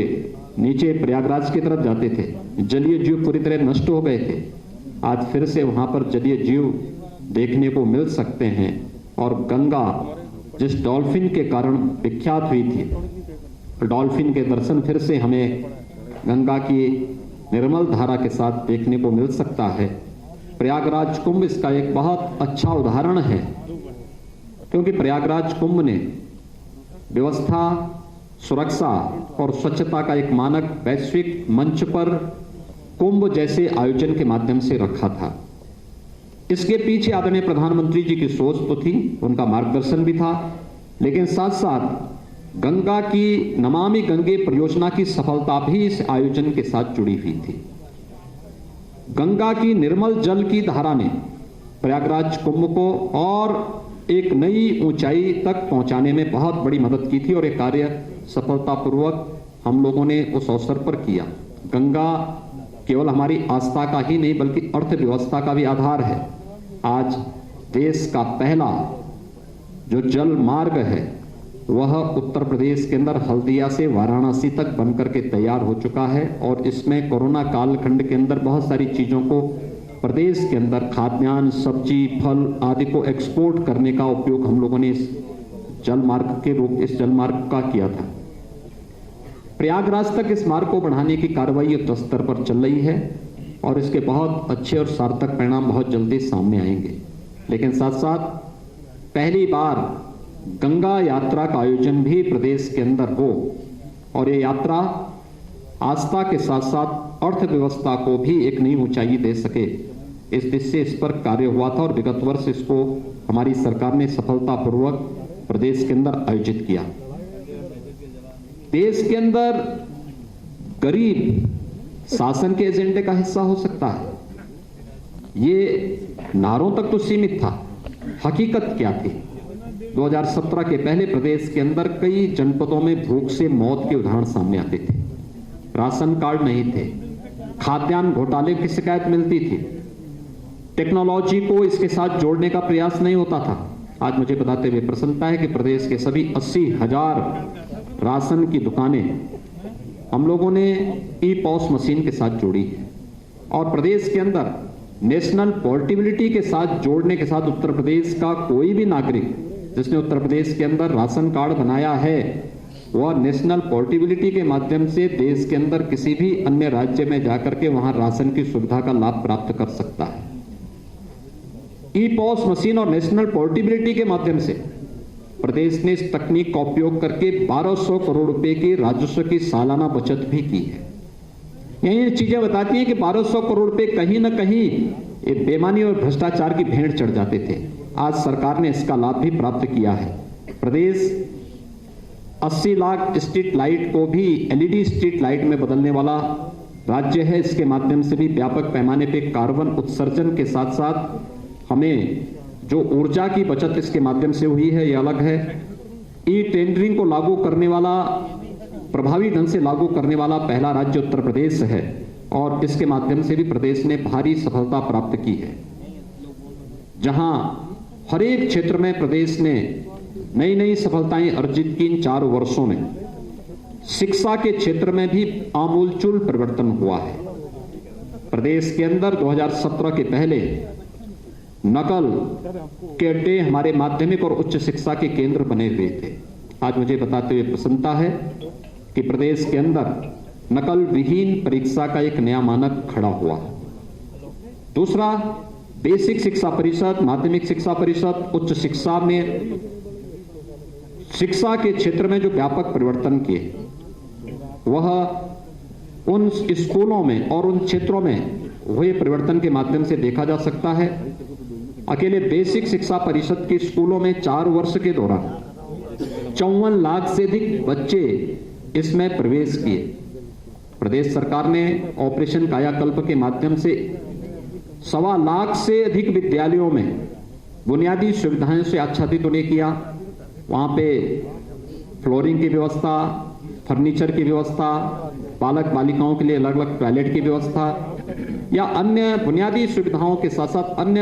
नीचे प्रयागराज की तरफ जाते थे, जलीय जीव पूरी तरह नष्ट हो गए थे। आज फिर से वहां पर जलीय जीव देखने को मिल सकते हैं और गंगा जिस डॉल्फिन के कारण विख्यात हुई थी, डॉल्फिन के दर्शन फिर से हमें गंगा की निर्मल धारा के साथ देखने को मिल सकता है। प्रयागराज कुंभ इसका एक बहुत अच्छा उदाहरण है, क्योंकि प्रयागराज कुंभ ने व्यवस्था, सुरक्षा और स्वच्छता का एक मानक वैश्विक मंच पर कुंभ जैसे आयोजन के माध्यम से रखा था। इसके पीछे आदरणीय प्रधानमंत्री जी की सोच तो थी, उनका मार्गदर्शन भी था, लेकिन साथ साथ गंगा की नमामि गंगे परियोजना की सफलता भी इस आयोजन के साथ जुड़ी हुई थी। गंगा की निर्मल जल की धारा ने प्रयागराज कुंभ को और एक नई ऊंचाई तक पहुंचाने में बहुत बड़ी मदद की थी और एक कार्य सफलतापूर्वक हम लोगों ने उस अवसर पर किया। गंगा केवल हमारी आस्था का ही नहीं बल्कि अर्थव्यवस्था का भी आधार है। आज देश का पहला जो जल मार्ग है वह उत्तर प्रदेश के अंदर हल्दिया से वाराणसी तक बनकर के तैयार हो चुका है और इसमें कोरोना कालखंड के अंदर बहुत सारी चीजों को प्रदेश के अंदर खाद्यान्न, सब्जी, फल आदि को एक्सपोर्ट करने का उपयोग हम लोगों ने इस जल मार्ग का किया था। प्रयागराज तक इस मार्ग को बढ़ाने की कार्रवाई युद्ध स्तर पर चल रही है और इसके बहुत अच्छे और सार्थक परिणाम बहुत जल्दी सामने आएंगे। लेकिन साथ साथ पहली बार गंगा यात्रा का आयोजन भी प्रदेश के अंदर हो और ये यात्रा आस्था के साथ साथ अर्थव्यवस्था को भी एक नई ऊंचाई दे सके, इस दिशा से इस पर कार्य हुआ था और विगत वर्ष इसको हमारी सरकार ने सफलतापूर्वक प्रदेश के अंदर आयोजित किया। देश के अंदर गरीब शासन के एजेंडे का हिस्सा हो सकता है, ये नारों तक तो सीमित था। हकीकत क्या थी? 2017 के पहले प्रदेश के अंदर कई जनपदों में भूख से मौत के उदाहरण सामने आते थे। राशन कार्ड नहीं थे, खाद्यान्न घोटाले की शिकायत मिलती थी, टेक्नोलॉजी को इसके साथ जोड़ने का प्रयास नहीं होता था। आज मुझे बताते हुए प्रसन्नता है कि प्रदेश के सभी 80,000 राशन की दुकानें हम लोगों ने ई-पॉस मशीन के साथ जोड़ी है और प्रदेश के अंदर नेशनल पोर्टेबिलिटी के साथ जोड़ने के साथ उत्तर प्रदेश का कोई भी नागरिक जिसने उत्तर प्रदेश के अंदर राशन कार्ड बनाया है वह नेशनल पोर्टेबिलिटी के माध्यम से देश के अंदर किसी भी अन्य राज्य में जाकर के वहां राशन की सुविधा का लाभ प्राप्त कर सकता है। ई-पॉस मशीन और नेशनल पोर्टेबिलिटी के माध्यम से प्रदेश ने इस तकनीक का उपयोग करके 1200 करोड़ रुपए की राजस्व की सालाना बचत भी की है। यही चीजें बताती हैं कि 1200 करोड़ रुपए कहीं ना कहीं ये बेईमानी और भ्रष्टाचार की भेंट चढ़ जाते थे। आज सरकार ने इसका लाभ भी प्राप्त किया है। प्रदेश 80 लाख स्ट्रीट लाइट को भी एलईडी स्ट्रीट लाइट में बदलने वाला राज्य है। इसके माध्यम से भी व्यापक पैमाने पे कार्बन उत्सर्जन के साथ साथ हमें जो ऊर्जा की बचत इसके माध्यम से हुई है यह अलग है। ई टेंडरिंग को लागू करने वाला, प्रभावी ढंग से लागू करने वाला पहला राज्य उत्तर प्रदेश है और इसके माध्यम से भी प्रदेश ने भारी सफलता प्राप्त की है। जहां हर एक क्षेत्र में प्रदेश ने नई नई सफलताएं अर्जित की इन 4 वर्षों में शिक्षा के क्षेत्र में भी आमूलचूल परिवर्तन हुआ है। प्रदेश के अंदर 2017 के पहले नकल के अड्डे हमारे माध्यमिक और उच्च शिक्षा के केंद्र बने हुए थे। आज मुझे बताते हुए प्रसन्नता है कि प्रदेश के अंदर नकल विहीन परीक्षा का एक नया मानक खड़ा हुआ। दूसरा, बेसिक शिक्षा परिषद, माध्यमिक शिक्षा परिषद, उच्च शिक्षा में शिक्षा के क्षेत्र में जो व्यापक परिवर्तन किए वह उन स्कूलों में और उन क्षेत्रों में हुए परिवर्तन के माध्यम से देखा जा सकता है। अकेले बेसिक शिक्षा परिषद के स्कूलों में 4 वर्ष के दौरान 54 लाख से अधिक बच्चे इसमें प्रवेश किए। प्रदेश सरकार ने ऑपरेशन कायाकल्प के माध्यम से 1.25 लाख से अधिक विद्यालयों में बुनियादी सुविधाएं से आच्छादित उन्हें किया। वहां पे फ्लोरिंग की व्यवस्था, फर्नीचर की व्यवस्था, बालक बालिकाओं के लिए अलग अलग टॉयलेट की व्यवस्था या अन्य बुनियादी सुविधाओं के साथ साथ अन्य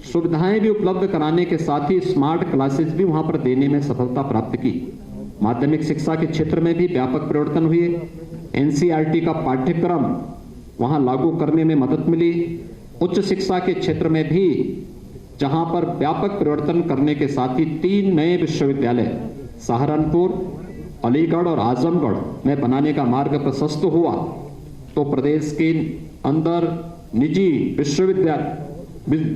सुविधाएं भी उपलब्ध कराने के साथ ही स्मार्ट क्लासेस भी वहां पर देने में सफलता प्राप्त की। माध्यमिक शिक्षा के क्षेत्र में भी व्यापक परिवर्तन हुए। एनसीईआरटी का पाठ्यक्रम वहां लागू करने में मदद मिली। उच्च शिक्षा के क्षेत्र में भी जहां पर व्यापक परिवर्तन करने के साथ ही 3 नए विश्वविद्यालय सहारनपुर, अलीगढ़ और आजमगढ़ में बनाने का मार्ग प्रशस्त हुआ, तो प्रदेश के अंदर निजी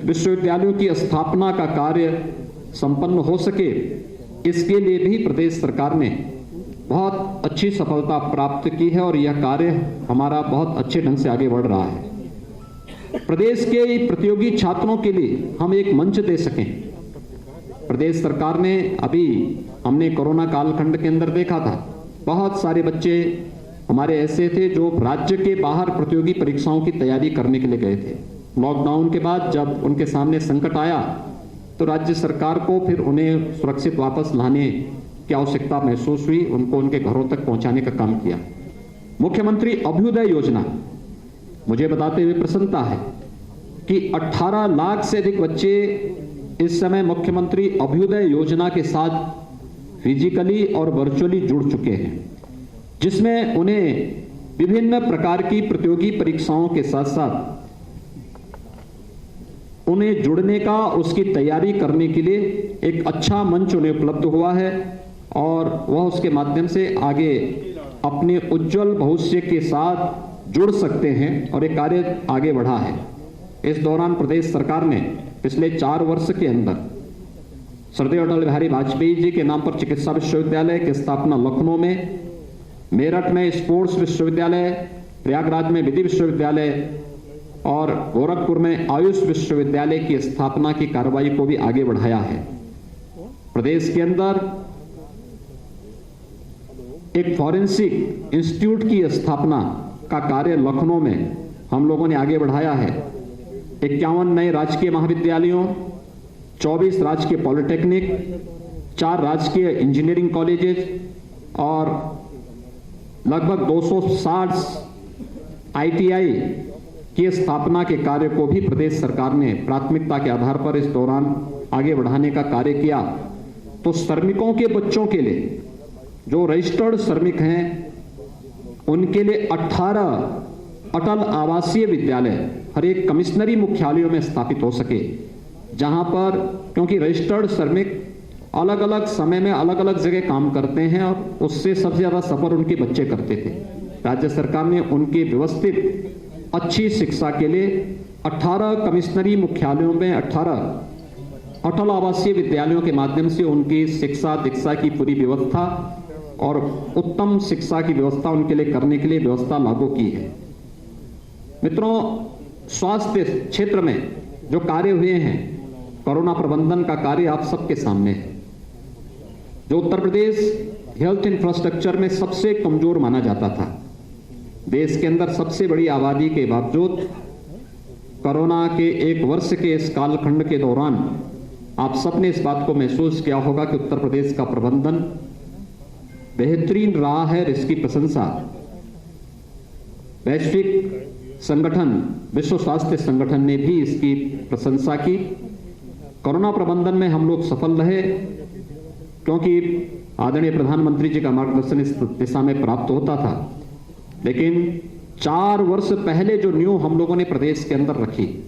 विश्वविद्यालयों की स्थापना का कार्य संपन्न हो सके, इसके लिए भी प्रदेश सरकार ने बहुत अच्छी सफलता प्राप्त की है और यह कार्य हमारा बहुत अच्छे ढंग से आगे बढ़ रहा है। प्रदेश के प्रतियोगी छात्रों के लिए हम एक मंच दे सकें। प्रदेश सरकार ने हमने कोरोना कालखंड के अंदर देखा था, बहुत सारे बच्चे हमारे ऐसे थे जो राज्य के बाहर प्रतियोगी परीक्षाओं की तैयारी करने के लिए गए थे। लॉकडाउन के बाद जब उनके सामने संकट आया तो राज्य सरकार को फिर उन्हें सुरक्षित वापस लाने की आवश्यकता महसूस हुई, उनको उनके घरों तक पहुंचाने का काम किया। मुख्यमंत्री अभ्युदय योजना, मुझे बताते हुए प्रसन्नता है कि 18 लाख से अधिक बच्चे इस समय मुख्यमंत्री अभ्युदय योजना के साथ फिजिकली और वर्चुअली जुड़ चुके हैं, जिसमें उन्हें विभिन्न प्रकार की प्रतियोगी परीक्षाओं के साथ साथ उन्हें जुड़ने का, उसकी तैयारी करने के लिए एक अच्छा मंच उन्हें उपलब्ध हुआ है और वह उसके माध्यम से आगे अपने उज्जवल भविष्य के साथ जुड़ सकते हैं और एक कार्य आगे बढ़ा है। इस दौरान प्रदेश सरकार ने पिछले 4 वर्ष के अंदर श्रद्धेय अटल बिहारी वाजपेयी जी के नाम पर चिकित्सा विश्वविद्यालय की स्थापना लखनऊ में, मेरठ में स्पोर्ट्स विश्वविद्यालय, प्रयागराज में विधि विश्वविद्यालय, और गोरखपुर में आयुष विश्वविद्यालय की स्थापना की कार्रवाई को भी आगे बढ़ाया है। प्रदेश के अंदर एक फॉरेंसिक इंस्टीट्यूट की स्थापना का कार्य लखनऊ में हम लोगों ने आगे बढ़ाया है। 51 नए राजकीय महाविद्यालयों, 24 राजकीय पॉलिटेक्निक, 4 राजकीय इंजीनियरिंग कॉलेजेस और लगभग 260 ITI की स्थापना के कार्य को भी प्रदेश सरकार ने प्राथमिकता के आधार पर इस दौरान आगे बढ़ाने का कार्य किया। तो श्रमिकों के बच्चों के लिए, जो रजिस्टर्ड श्रमिक हैं, उनके लिए 18 अटल आवासीय विद्यालय हर एक कमिश्नरी मुख्यालयों में स्थापित हो सके, जहां पर, क्योंकि रजिस्टर्ड श्रमिक अलग अलग समय में अलग अलग जगह काम करते हैं और उससे सबसे ज्यादा सफर उनके बच्चे करते थे। राज्य सरकार ने उनकी व्यवस्थित अच्छी शिक्षा के लिए 18 कमिश्नरी मुख्यालयों में 18 अटल आवासीय विद्यालयों के माध्यम से उनकी शिक्षा दीक्षा की पूरी व्यवस्था और उत्तम शिक्षा की व्यवस्था उनके लिए करने के लिए व्यवस्था लागू की है। मित्रों, स्वास्थ्य क्षेत्र में जो कार्य हुए हैं, कोरोना प्रबंधन का कार्य आप सबके सामने है। जो उत्तर प्रदेश हेल्थ इंफ्रास्ट्रक्चर में सबसे कमजोर माना जाता था, देश के अंदर सबसे बड़ी आबादी के बावजूद कोरोना के 1 वर्ष के इस कालखंड के दौरान आप सबने इस बात को महसूस किया होगा कि उत्तर प्रदेश का प्रबंधन बेहतरीन रहा है। इसकी प्रशंसा वैश्विक संगठन, विश्व स्वास्थ्य संगठन ने भी इसकी प्रशंसा की। कोरोना प्रबंधन में हम लोग सफल रहे क्योंकि आदरणीय प्रधानमंत्री जी का मार्गदर्शन इस दिशा में प्राप्त होता था। लेकिन 4 वर्ष पहले जो नींव हम लोगों ने प्रदेश के अंदर रखी,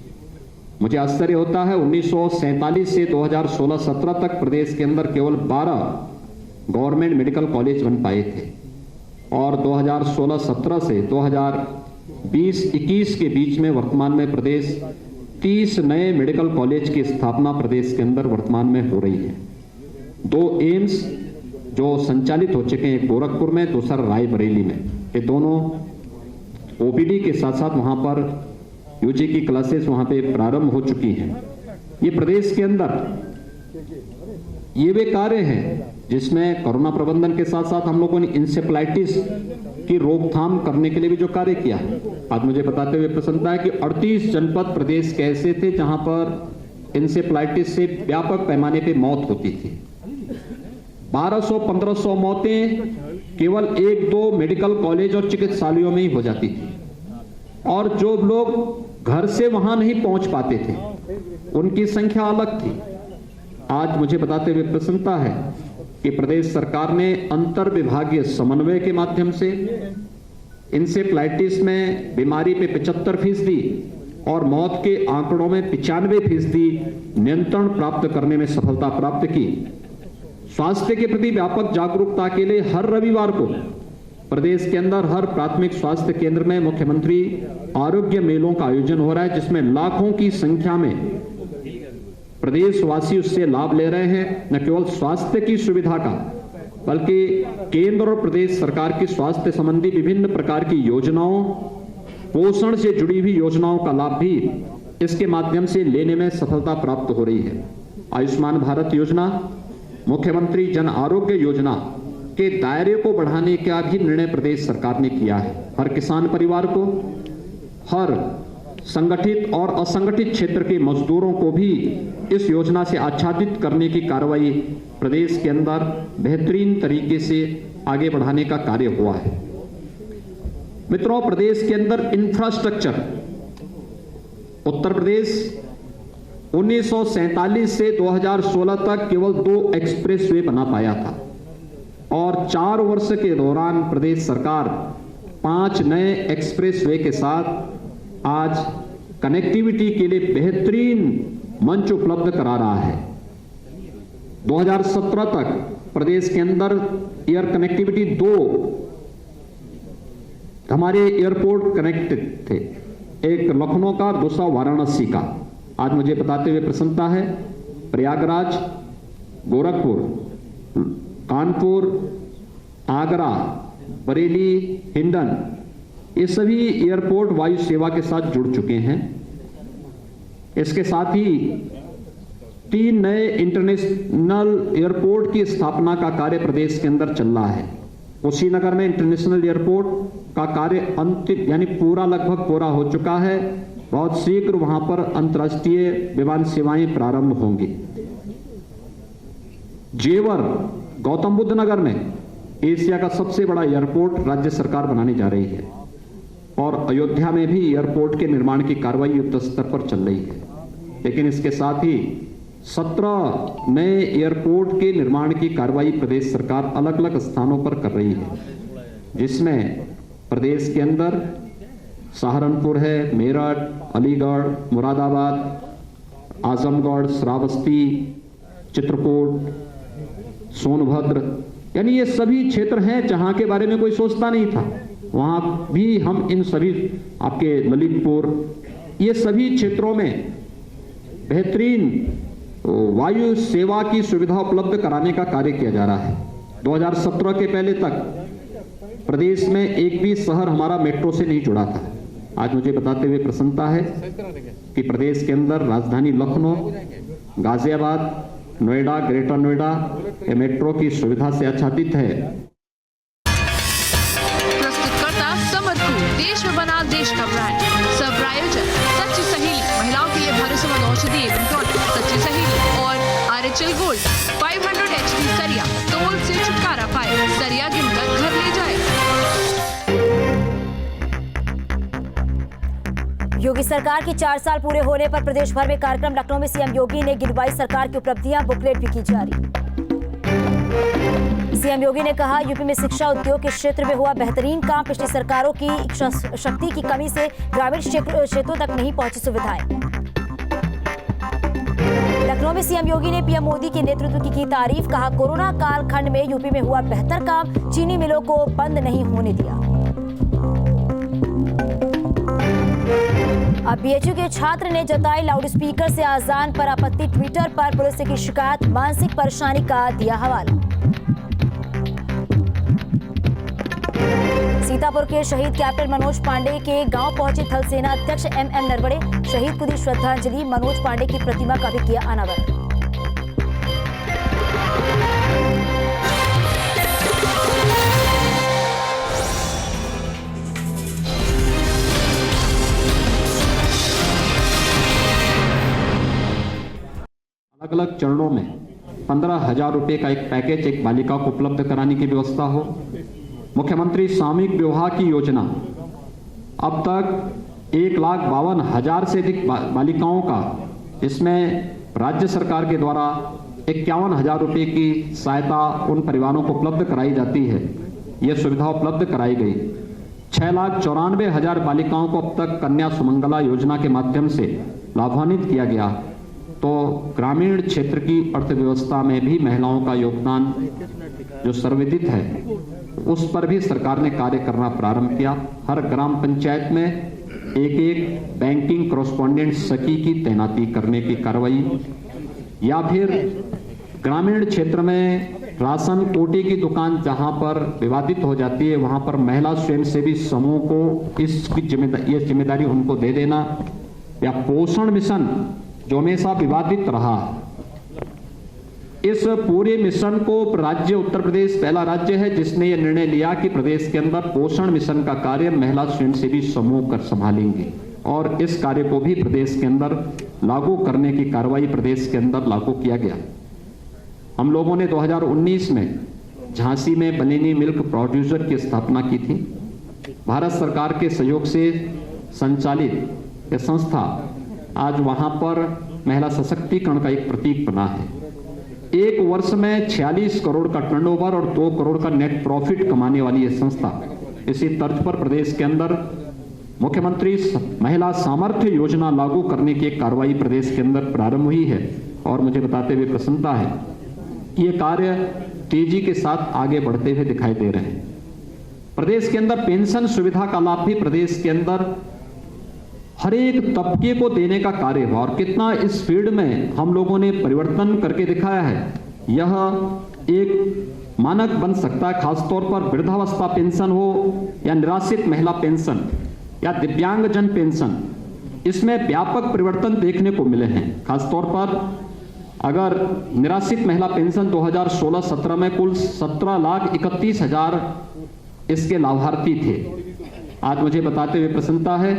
मुझे आश्चर्य होता है, 1947 से 2016-17 तक प्रदेश के अंदर केवल 12 गवर्नमेंट मेडिकल कॉलेज बन पाए थे और 2016-17 से 2020-21 के बीच में वर्तमान में प्रदेश 30 नए मेडिकल कॉलेज की स्थापना प्रदेश के अंदर वर्तमान में हो रही है। 2 एम्स जो संचालित हो चुके हैं, एक गोरखपुर में, दूसरा रायबरेली में। ये दोनों OPD के साथ साथ वहां पर UG की क्लासेस वहां पे प्रारंभ हो चुकी हैं। ये प्रदेश के अंदर ये वे कार्य हैं जिसमें कोरोना प्रबंधन के साथ साथ हम लोगों ने इंसेफ्लाइटिस की रोकथाम करने के लिए भी जो कार्य किया है। आज मुझे बताते हुए प्रसन्नता है कि 38 जनपद प्रदेश के ऐसे थे जहां पर इंसेफ्लाइटिस से व्यापक पैमाने पे मौत होती थी। 1200-1500 मौतें केवल 1-2 मेडिकल कॉलेज और चिकित्सालयों में ही हो जाती थी और जो लोग घर से वहां नहीं पहुंच पाते थे उनकी संख्या अलग थी। आज मुझे बताते हुए प्रसन्नता है कि प्रदेश सरकार ने अंतर विभागीय समन्वय के माध्यम से इंसेफ्लाइटिस में बीमारी पे 75% और मौत के आंकड़ों में 95% नियंत्रण प्राप्त करने में सफलता प्राप्त की। स्वास्थ्य के प्रति व्यापक जागरूकता के लिए हर रविवार को प्रदेश के अंदर हर प्राथमिक स्वास्थ्य केंद्र में मुख्यमंत्री आरोग्य मेलों का आयोजन हो रहा है, जिसमें लाखों की संख्या में प्रदेशवासी उससे लाभ ले रहे हैं। न केवल स्वास्थ्य की सुविधा का, बल्कि केंद्र और प्रदेश सरकार की स्वास्थ्य संबंधी विभिन्न प्रकार की योजनाओं, पोषण से जुड़ी हुई योजनाओं का लाभ भी इसके माध्यम से लेने में सफलता प्राप्त हो रही है। आयुष्मान भारत योजना, मुख्यमंत्री जन आरोग्य योजना के दायरे को बढ़ाने का भी निर्णय प्रदेश सरकार ने किया है। हर किसान परिवार को, हर संगठित और असंगठित क्षेत्र के मजदूरों को भी इस योजना से आच्छादित करने की कार्रवाई प्रदेश के अंदर बेहतरीन तरीके से आगे बढ़ाने का कार्य हुआ है। मित्रों, प्रदेश के अंदर इंफ्रास्ट्रक्चर, उत्तर प्रदेश 1947 से 2016 तक केवल 2 एक्सप्रेसवे बना पाया था और 4 वर्ष के दौरान प्रदेश सरकार 5 नए एक्सप्रेसवे के साथ आज कनेक्टिविटी के लिए बेहतरीन मंच उपलब्ध करा रहा है। 2017 तक प्रदेश के अंदर एयर कनेक्टिविटी 2 हमारे एयरपोर्ट कनेक्टेड थे, एक लखनऊ का, दूसरा वाराणसी का। आज मुझे बताते हुए प्रसन्नता है, प्रयागराज, गोरखपुर, कानपुर, आगरा, बरेली, हिंडन ये सभी एयरपोर्ट वायु सेवा के साथ जुड़ चुके हैं। इसके साथ ही 3 नए इंटरनेशनल एयरपोर्ट की स्थापना का कार्य प्रदेश के अंदर चल रहा है। कुशीनगर में इंटरनेशनल एयरपोर्ट का कार्य अंतिम यानी पूरा लगभग पूरा हो चुका है। बहुत शीघ्र वहां पर अंतर्राष्ट्रीय विमान सेवाएं प्रारंभ होंगी। जेवर गौतम बुद्ध नगर में एशिया का सबसे बड़ा एयरपोर्ट राज्य सरकार बनाने जा रही है और अयोध्या में भी एयरपोर्ट के निर्माण की कार्रवाई युद्ध स्तर पर चल रही है। लेकिन इसके साथ ही 17 नए एयरपोर्ट के निर्माण की कार्रवाई प्रदेश सरकार अलग अलग स्थानों पर कर रही है, जिसमें प्रदेश के अंदर सहारनपुर है, मेरठ, अलीगढ़, मुरादाबाद, आजमगढ़, श्रावस्ती, चित्रकूट, सोनभद्र, यानी ये सभी क्षेत्र हैं जहां के बारे में कोई सोचता नहीं था। वहां भी हम इन सभी आपके ललितपुर, ये सभी क्षेत्रों में बेहतरीन वायु सेवा की सुविधा उपलब्ध कराने का कार्य किया जा रहा है। 2017 के पहले तक प्रदेश में एक भी शहर हमारा मेट्रो से नहीं जुड़ा था। आज मुझे बताते हुए प्रसन्नता है कि प्रदेश के अंदर राजधानी लखनऊ, गाजियाबाद, नोएडा, ग्रेटर नोएडा ये मेट्रो की सुविधा से आच्छादित है। प्रस्तुतकर्ता समरकू, देश में बना देश का ब्रांड। सब प्रायोजक सच्ची सहेली, महिलाओं के लिए भरोसेमंद औषधि एवं टॉनिक सच्ची सहेली और आरएचएल गोल्ड 500 HP सरिया, तोल से छुटकारा पाए, सरिया गिनकर घर ले जाए। योगी सरकार के 4 साल पूरे होने पर प्रदेश भर में कार्यक्रम। लखनऊ में सीएम योगी ने गिनवाई सरकार की उपलब्धियां, बुकलेट भी की जारी। सीएम योगी ने कहा, यूपी में शिक्षा उद्योग के क्षेत्र में हुआ बेहतरीन काम। पिछली सरकारों की शक्ति की कमी से ग्रामीण क्षेत्रों तक नहीं पहुंची सुविधाएं। लखनऊ में सीएम योगी ने पीएम मोदी के नेतृत्व की तारीफ। कहा, कोरोना कालखंड में यूपी में हुआ बेहतर काम, चीनी मिलों को बंद नहीं होने दिया। अब बीएचयू के छात्र ने जताई लाउडस्पीकर से आजान पर आपत्ति। ट्विटर पर पुलिस से की शिकायत, मानसिक परेशानी का दिया हवाला। सीतापुर के शहीद कैप्टन मनोज पांडे के गांव पहुंचे थल सेना अध्यक्ष एमएम नरवणे। शहीद को दी श्रद्धांजलि। मनोज पांडे की प्रतिमा का भी किया अनावरण। अलग अलग चरणों में 15,000 रुपए का एक पैकेज एक बालिका को उपलब्ध कराने की व्यवस्था हो। मुख्यमंत्री सामूहिक विवाह की योजना, अब तक 1,52,000 से अधिक बालिकाओं का, इसमें राज्य सरकार के द्वारा 51,000 रुपए की सहायता उन परिवारों को उपलब्ध कराई जाती है। यह सुविधा उपलब्ध कराई गई। 6,94,000 बालिकाओं को अब तक कन्या सुमंगला योजना के माध्यम से लाभान्वित किया गया। तो ग्रामीण क्षेत्र की अर्थव्यवस्था में भी महिलाओं का योगदान जो सर्वविदित है, उस पर भी सरकार ने कार्य करना प्रारंभ किया। हर ग्राम पंचायत में एक बैंकिंग कॉरेस्पॉन्डेंट सखी की तैनाती करने की कार्रवाई, या फिर ग्रामीण क्षेत्र में राशन कोटे की दुकान जहां पर विवादित हो जाती है, वहां पर महिला स्वयंसेवी समूह को इसकी जिम्मेदारी उनको दे देना, या पोषण मिशन जो हमेशा विवादित रहा, इस पूरे मिशन को राज्य उत्तर प्रदेश पहला राज्य है जिसने यह निर्णय लिया कि प्रदेश के अंदर पोषण मिशन का कार्य महिला स्वयंसेवी समूह कर संभालेंगे, और इस कार्य को भी प्रदेश के अंदर लागू करने की कार्रवाई प्रदेश के अंदर लागू किया गया। हम लोगों ने 2019 में झांसी में बनेनी मिल्क प्रोड्यूसर की स्थापना की थी। भारत सरकार के सहयोग से संचालित यह संस्था आज वहां पर महिला सशक्तिकरण का एक प्रतीक बना है। एक वर्ष में 46 करोड़ का टर्नओवर और 2 करोड़ का नेट प्रॉफिट कमाने वाली यह संस्था, इसी तर्ज पर प्रदेश के अंदर मुख्यमंत्री महिला सामर्थ्य योजना लागू करने की एक कार्रवाई प्रदेश के अंदर प्रारंभ हुई है। और मुझे बताते हुए प्रसन्नता है कि ये कार्य तेजी के साथ आगे बढ़ते हुए दिखाई दे रहे हैं। प्रदेश के अंदर पेंशन सुविधा का लाभ भी प्रदेश के अंदर हर एक तबके को देने का कार्य हुआ, और कितना इस फील्ड में हम लोगों ने परिवर्तन करके दिखाया है। यह एक मानक बन सकता है, खासतौर पर वृद्धावस्था पेंशन हो या निराश्रित महिला पेंशन या दिव्यांगजन पेंशन, इसमें व्यापक परिवर्तन देखने को मिले हैं। खासतौर पर अगर निराश्रित महिला पेंशन 2016-17 में कुल 17,31,000 इसके लाभार्थी थे। आज मुझे बताते हुए प्रसन्नता है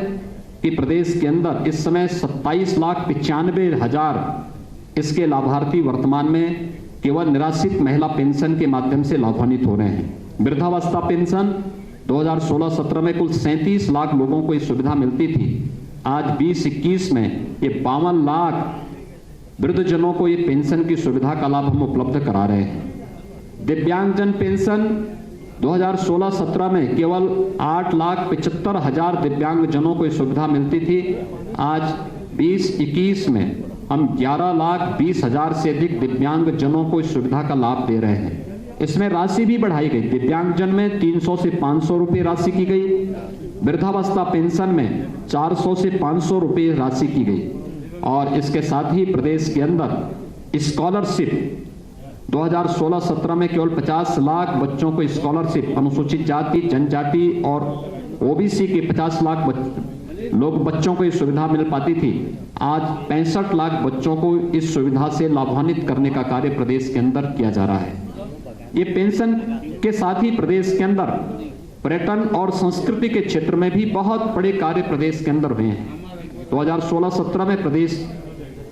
कि प्रदेश के अंदर इस समय 27,95,000 इसके लाभार्थी वर्तमान में केवल निराश्रित महिला पेंशन के माध्यम से लाभान्वित हो रहे हैं। वृद्धावस्था पेंशन 2016-17 में कुल 37 लाख लोगों को ये सुविधा मिलती थी। आज 2021 में ये 52 लाख वृद्धजनों को ये पेंशन की सुविधा का लाभ हम उपलब्ध करा रहे हैं। दिव्यांगजन पेंशन 2016-17 में केवल 8,75,000 दिव्यांगजनों को ये सुविधा मिलती थी। आज 2021 में हम 11,20,000 से अधिक दिव्यांगजनों को इस सुविधा का लाभ दे रहे हैं। इसमें राशि भी बढ़ाई गई। दिव्यांगजन में 300 से 500 रुपये राशि की गई, वृद्धावस्था पेंशन में 400 से 500 रुपये राशि की गई। और इसके साथ ही प्रदेश के अंदर स्कॉलरशिप 2016-17 में केवल 50 लाख बच्चों को स्कॉलरशिप, अनुसूचित जाति, जनजाति और ओबीसी के 50 लाख बच्चों को इस सुविधा मिल पाती थी। आज 65 लाख बच्चों को इस सुविधा से लाभान्वित करने का कार्य प्रदेश के अंदर किया जा रहा है। ये पेंशन के साथ ही प्रदेश के अंदर पर्यटन और संस्कृति के क्षेत्र में भी बहुत बड़े कार्य प्रदेश के अंदर हुए हैं। 2016-17 में प्रदेश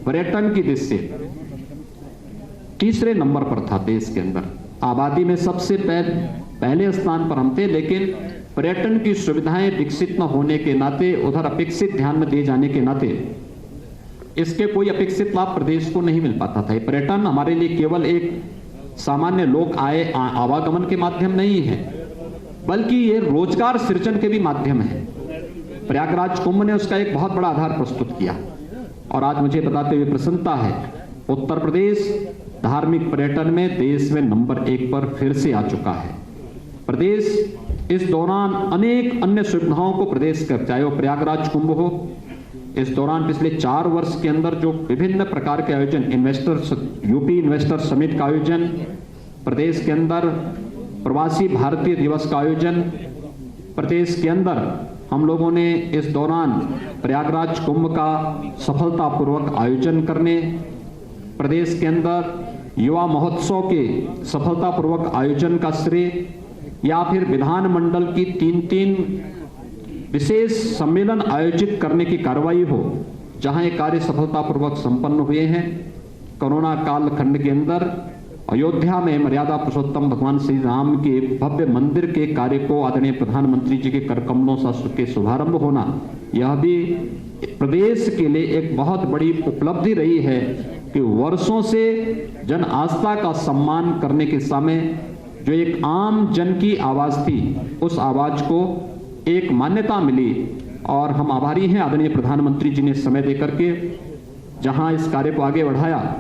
पर्यटन की दृष्टि से तीसरे नंबर पर था देश के अंदर। आबादी में सबसे पहले स्थान पर हम थे, लेकिन पर्यटन की सुविधाएं विकसित न होने के नाते, उधर अपेक्षित ध्यान न दिए जाने के नाते इसके कोई अपेक्षित लाभ प्रदेश को नहीं मिल पाता था। पर्यटन हमारे लिए केवल एक सामान्य लोक आय आवागमन के माध्यम नहीं है, बल्कि ये रोजगार सृजन के भी माध्यम है। प्रयागराज कुंभ ने उसका एक बहुत बड़ा आधार प्रस्तुत किया। और आज मुझे बताते हुए प्रसन्नता है, उत्तर प्रदेश धार्मिक पर्यटन में देश में नंबर 1 पर फिर से आ चुका है। प्रदेश इस दौरान अनेक अन्य सुविधाओं को प्रदेश कर, चाहे वो प्रयागराज कुंभ हो, इस दौरान पिछले 4 वर्ष के अंदर जो विभिन्न प्रकार के आयोजन, यूपी इन्वेस्टर समिट का आयोजन, प्रदेश के अंदर प्रवासी भारतीय दिवस का आयोजन, प्रदेश के अंदर हम लोगों ने इस दौरान प्रयागराज कुंभ का सफलतापूर्वक आयोजन करने, प्रदेश के अंदर युवा महोत्सव के सफलतापूर्वक आयोजन का श्रेय, या फिर विधानमंडल की 3 विशेष सम्मेलन आयोजित करने की कार्रवाई हो, जहां ये कार्य सफलतापूर्वक संपन्न हुए हैं। कोरोना कालखंड के अंदर अयोध्या में मर्यादा पुरुषोत्तम भगवान श्री राम के भव्य मंदिर के कार्य को आदरणीय प्रधानमंत्री जी के कर कमलों से शुभारंभ होना, यह भी प्रदेश के लिए एक बहुत बड़ी उपलब्धि रही है कि वर्षों से जन आस्था का सम्मान करने के समय जो एक आम जन की आवाज थी, उस आवाज को एक मान्यता मिली। और हम आभारी हैं आदरणीय प्रधानमंत्री जी ने समय देकर के जहां इस कार्य को आगे बढ़ाया,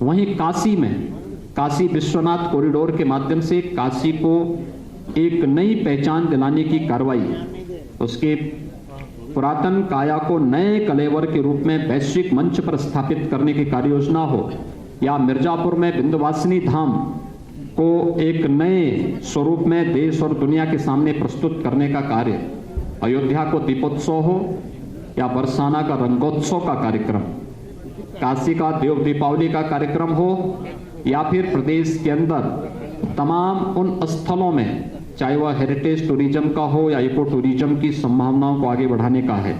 वहीं काशी में काशी विश्वनाथ कॉरिडोर के माध्यम से काशी को एक नई पहचान दिलाने की कार्रवाई, उसके पुरातन काया को नए कलेवर के रूप में वैश्विक मंच पर स्थापित करने की कार्य योजना हो, या मिर्जापुर में विंध्यवासिनी धाम को एक नए स्वरूप में देश और दुनिया के सामने प्रस्तुत करने का कार्य, अयोध्या को दीपोत्सव हो या बरसाना का रंगोत्सव का कार्यक्रम, काशी का देव दीपावली का कार्यक्रम हो, या फिर प्रदेश के अंदर तमाम उन स्थलों में, चाहे वह हेरिटेज टूरिज्म का हो या इको टूरिज्म की संभावनाओं को आगे बढ़ाने का है,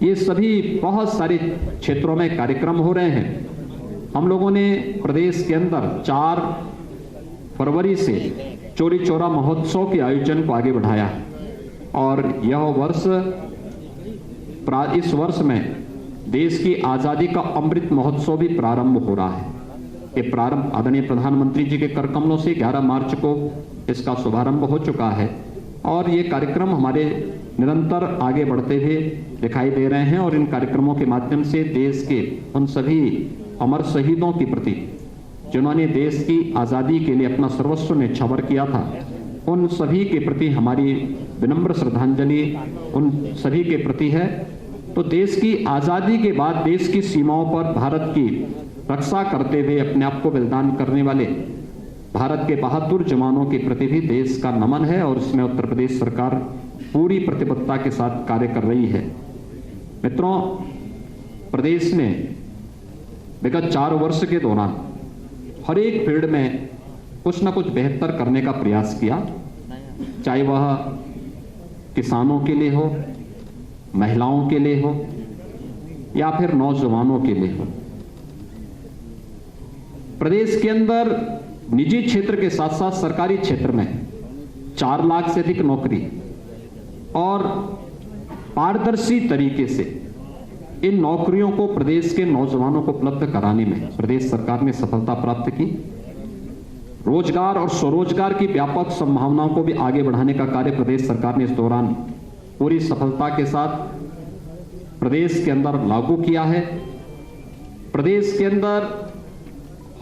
ये सभी बहुत सारे क्षेत्रों में कार्यक्रम हो रहे हैं। हम लोगों ने प्रदेश के अंदर 4 फरवरी से चौरी चौरा महोत्सव के आयोजन को आगे बढ़ाया है। और इस वर्ष में देश की आजादी का अमृत महोत्सव भी प्रारंभ हो रहा है। ये प्रारंभ आदरणीय प्रधानमंत्री जी के कर कमलों से 11 मार्च को इसका शुभारंभ हो चुका है। और ये कार्यक्रम हमारे निरंतर आगे बढ़ते हुए दिखाई दे रहे हैं। और इन कार्यक्रमों के माध्यम से देश के उन सभी अमर शहीदों के प्रति, जिन्होंने देश की आज़ादी के लिए अपना सर्वस्व न्यौछावर किया था, उन सभी के प्रति हमारी विनम्र श्रद्धांजलि उन सभी के प्रति है। तो देश की आज़ादी के बाद देश की सीमाओं पर भारत की रक्षा करते हुए अपने आप को बलिदान करने वाले भारत के बहादुर जवानों के प्रति भी देश का नमन है और इसमें उत्तर प्रदेश सरकार पूरी प्रतिबद्धता के साथ कार्य कर रही है। मित्रों, प्रदेश ने विगत 4 वर्ष के दौरान हर एक फील्ड में कुछ न कुछ बेहतर करने का प्रयास किया, चाहे वह किसानों के लिए हो, महिलाओं के लिए हो या फिर नौजवानों के लिए हो। प्रदेश के अंदर निजी क्षेत्र के साथ साथ सरकारी क्षेत्र में 4 लाख से अधिक नौकरी और पारदर्शी तरीके से इन नौकरियों को प्रदेश के नौजवानों को उपलब्ध कराने में प्रदेश सरकार ने सफलता प्राप्त की। रोजगार और स्वरोजगार की व्यापक संभावनाओं को भी आगे बढ़ाने का कार्य प्रदेश सरकार ने इस दौरान पूरी सफलता के साथ प्रदेश के अंदर लागू किया है। प्रदेश के अंदर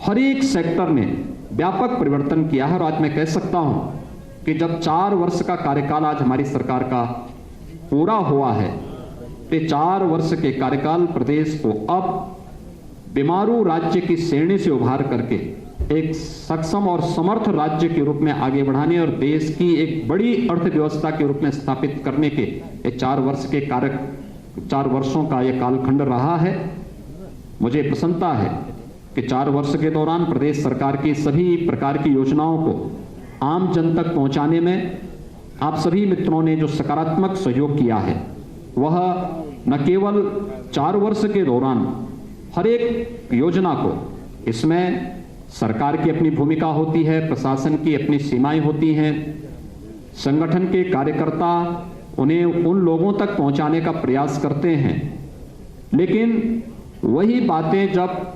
हर एक सेक्टर ने व्यापक परिवर्तन किया है और आज मैं कह सकता हूं कि जब 4 वर्ष का कार्यकाल आज हमारी सरकार का पूरा हुआ है तो 4 वर्ष के कार्यकाल प्रदेश को अब बीमारू राज्य की श्रेणी से उभार करके एक सक्षम और समर्थ राज्य के रूप में आगे बढ़ाने और देश की एक बड़ी अर्थव्यवस्था के रूप में स्थापित करने के 4 वर्षों का यह कालखंड रहा है। मुझे प्रसन्नता है कि 4 वर्ष के दौरान प्रदेश सरकार की सभी प्रकार की योजनाओं को आम जन तक पहुंचाने में आप सभी मित्रों ने जो सकारात्मक सहयोग किया है वह न केवल 4 वर्ष के दौरान हर एक योजना को, इसमें सरकार की अपनी भूमिका होती है, प्रशासन की अपनी सीमाएं होती हैं, संगठन के कार्यकर्ता उन्हें उन लोगों तक पहुंचाने का प्रयास करते हैं, लेकिन वही बातें जब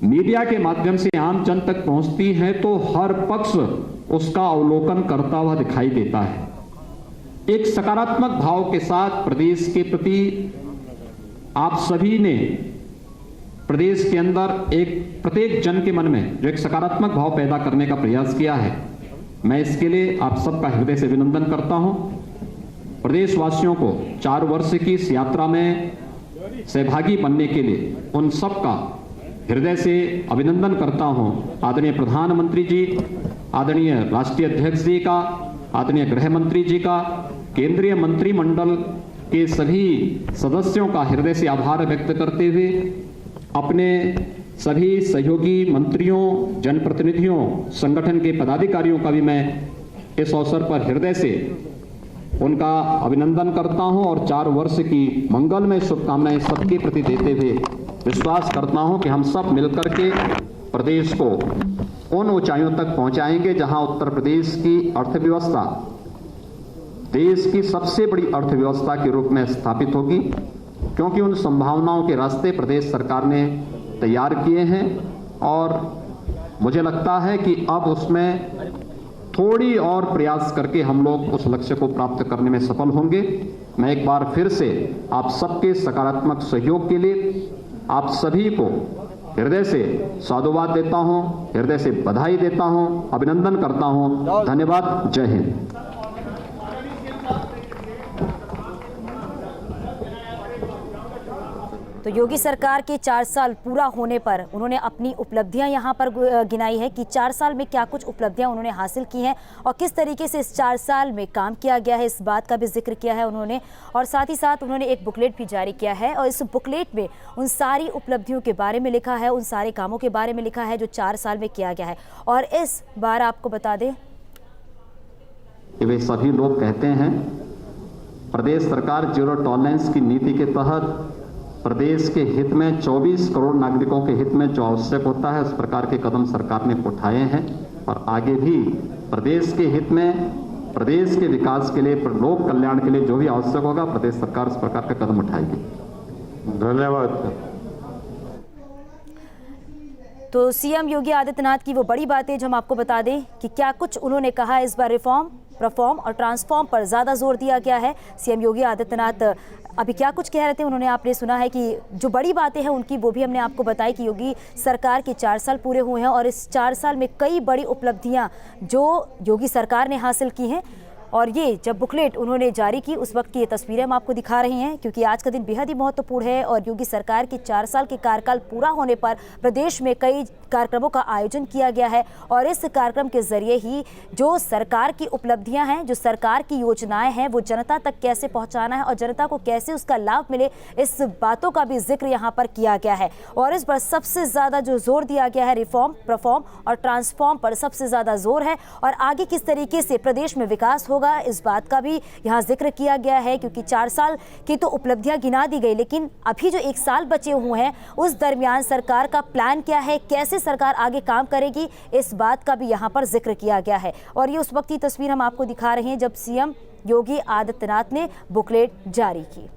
मीडिया के माध्यम से आम जन तक पहुंचती हैं तो हर पक्ष उसका अवलोकन करता हुआ दिखाई देता है। एक सकारात्मक भाव के साथ प्रदेश के प्रति आप सभी ने प्रदेश के अंदर एक प्रत्येक जन के मन में जो एक सकारात्मक भाव पैदा करने का प्रयास किया है, मैं इसके लिए आप सबका हृदय से अभिनंदन करता हूं। प्रदेशवासियों को 4 वर्ष की इस यात्रा में सहभागी बनने के लिए उन सबका हृदय से अभिनंदन करता हूं। आदरणीय प्रधानमंत्री जी, आदरणीय राष्ट्रीय अध्यक्ष जी का, आदरणीय गृह मंत्री जी का, केंद्रीय मंत्रिमंडल के सभी सदस्यों का हृदय से आभार व्यक्त करते हुए अपने सभी सहयोगी मंत्रियों, जनप्रतिनिधियों, संगठन के पदाधिकारियों का भी मैं इस अवसर पर हृदय से उनका अभिनंदन करता हूं और 4 वर्ष की मंगलमय शुभकामनाएं सबके प्रति देते हुए विश्वास करता हूं कि हम सब मिलकर के प्रदेश को उन ऊंचाइयों तक पहुंचाएंगे जहां उत्तर प्रदेश की अर्थव्यवस्था देश की सबसे बड़ी अर्थव्यवस्था के रूप में स्थापित होगी, क्योंकि उन संभावनाओं के रास्ते प्रदेश सरकार ने तैयार किए हैं और मुझे लगता है कि अब उसमें थोड़ी और प्रयास करके हम लोग उस लक्ष्य को प्राप्त करने में सफल होंगे। मैं एक बार फिर से आप सबके सकारात्मक सहयोग के लिए आप सभी को हृदय से साधुवाद देता हूं, हृदय से बधाई देता हूं, अभिनंदन करता हूं। धन्यवाद। जय हिंद। तो योगी सरकार के 4 साल पूरा होने पर उन्होंने अपनी उपलब्धियां यहां पर गिनाई है कि 4 साल में क्या कुछ उपलब्धियां उन्होंने हासिल की हैं और किस तरीके से इस 4 साल में काम किया गया है, इस बात का भी जिक्र किया है उन्होंने। और साथ ही साथ उन्होंने एक बुकलेट भी जारी किया है और इस बुकलेट में उन सारी उपलब्धियों के बारे में लिखा है, उन सारे कामों के बारे में लिखा है जो 4 साल में किया गया है। और इस बार आपको बता दें, वे सभी लोग कहते हैं प्रदेश सरकार जीरो टॉलरेंस की नीति के तहत प्रदेश के हित में 24 करोड़ नागरिकों के हित में जो आवश्यक होता है उस प्रकार के कदम सरकार ने उठाए हैं और आगे भी प्रदेश के हित में, प्रदेश के विकास के लिए, लोक कल्याण के लिए जो भी आवश्यक होगा प्रदेश सरकार उस प्रकार का कदम उठाएगी। धन्यवाद। तो सीएम योगी आदित्यनाथ की वो बड़ी बातें जो हम आपको बता दें कि क्या कुछ उन्होंने कहा है। इस बार रिफॉर्म, परफॉर्म और ट्रांसफॉर्म पर ज़्यादा जोर दिया गया है। सीएम योगी आदित्यनाथ अभी क्या कुछ कह रहे थे उन्होंने आपने सुना है कि जो बड़ी बातें हैं उनकी वो भी हमने आपको बताई कि योगी सरकार के 4 साल पूरे हुए हैं और इस 4 साल में कई बड़ी उपलब्धियां जो योगी सरकार ने हासिल की हैं और ये जब बुकलेट उन्होंने जारी की उस वक्त की ये तस्वीरें हम आपको दिखा रहे हैं, क्योंकि आज का दिन बेहद ही महत्वपूर्ण है और योगी सरकार की 4 साल के कार्यकाल पूरा होने पर प्रदेश में कई कार्यक्रमों का आयोजन किया गया है और इस कार्यक्रम के जरिए ही जो सरकार की उपलब्धियां हैं, जो सरकार की योजनाएं हैं, वो जनता तक कैसे पहुंचाना है और जनता को कैसे उसका लाभ मिले, इस बातों का भी जिक्र यहां पर किया गया है। और इस पर सबसे ज्यादा जो जोर दिया गया है रिफॉर्म, परफॉर्म और ट्रांसफॉर्म पर सबसे ज्यादा जोर है और आगे किस तरीके से प्रदेश में विकास होगा इस बात का भी यहाँ जिक्र किया गया है, क्योंकि 4 साल की तो उपलब्धियां गिना दी गई, लेकिन अभी जो 1 साल बचे हुए हैं उस दरमियान सरकार का प्लान क्या है, कैसे सरकार आगे काम करेगी, इस बात का भी यहाँ पर जिक्र किया गया है। और ये उस वक्त की तस्वीर हम आपको दिखा रहे हैं जब सीएम योगी आदित्यनाथ ने बुकलेट जारी की।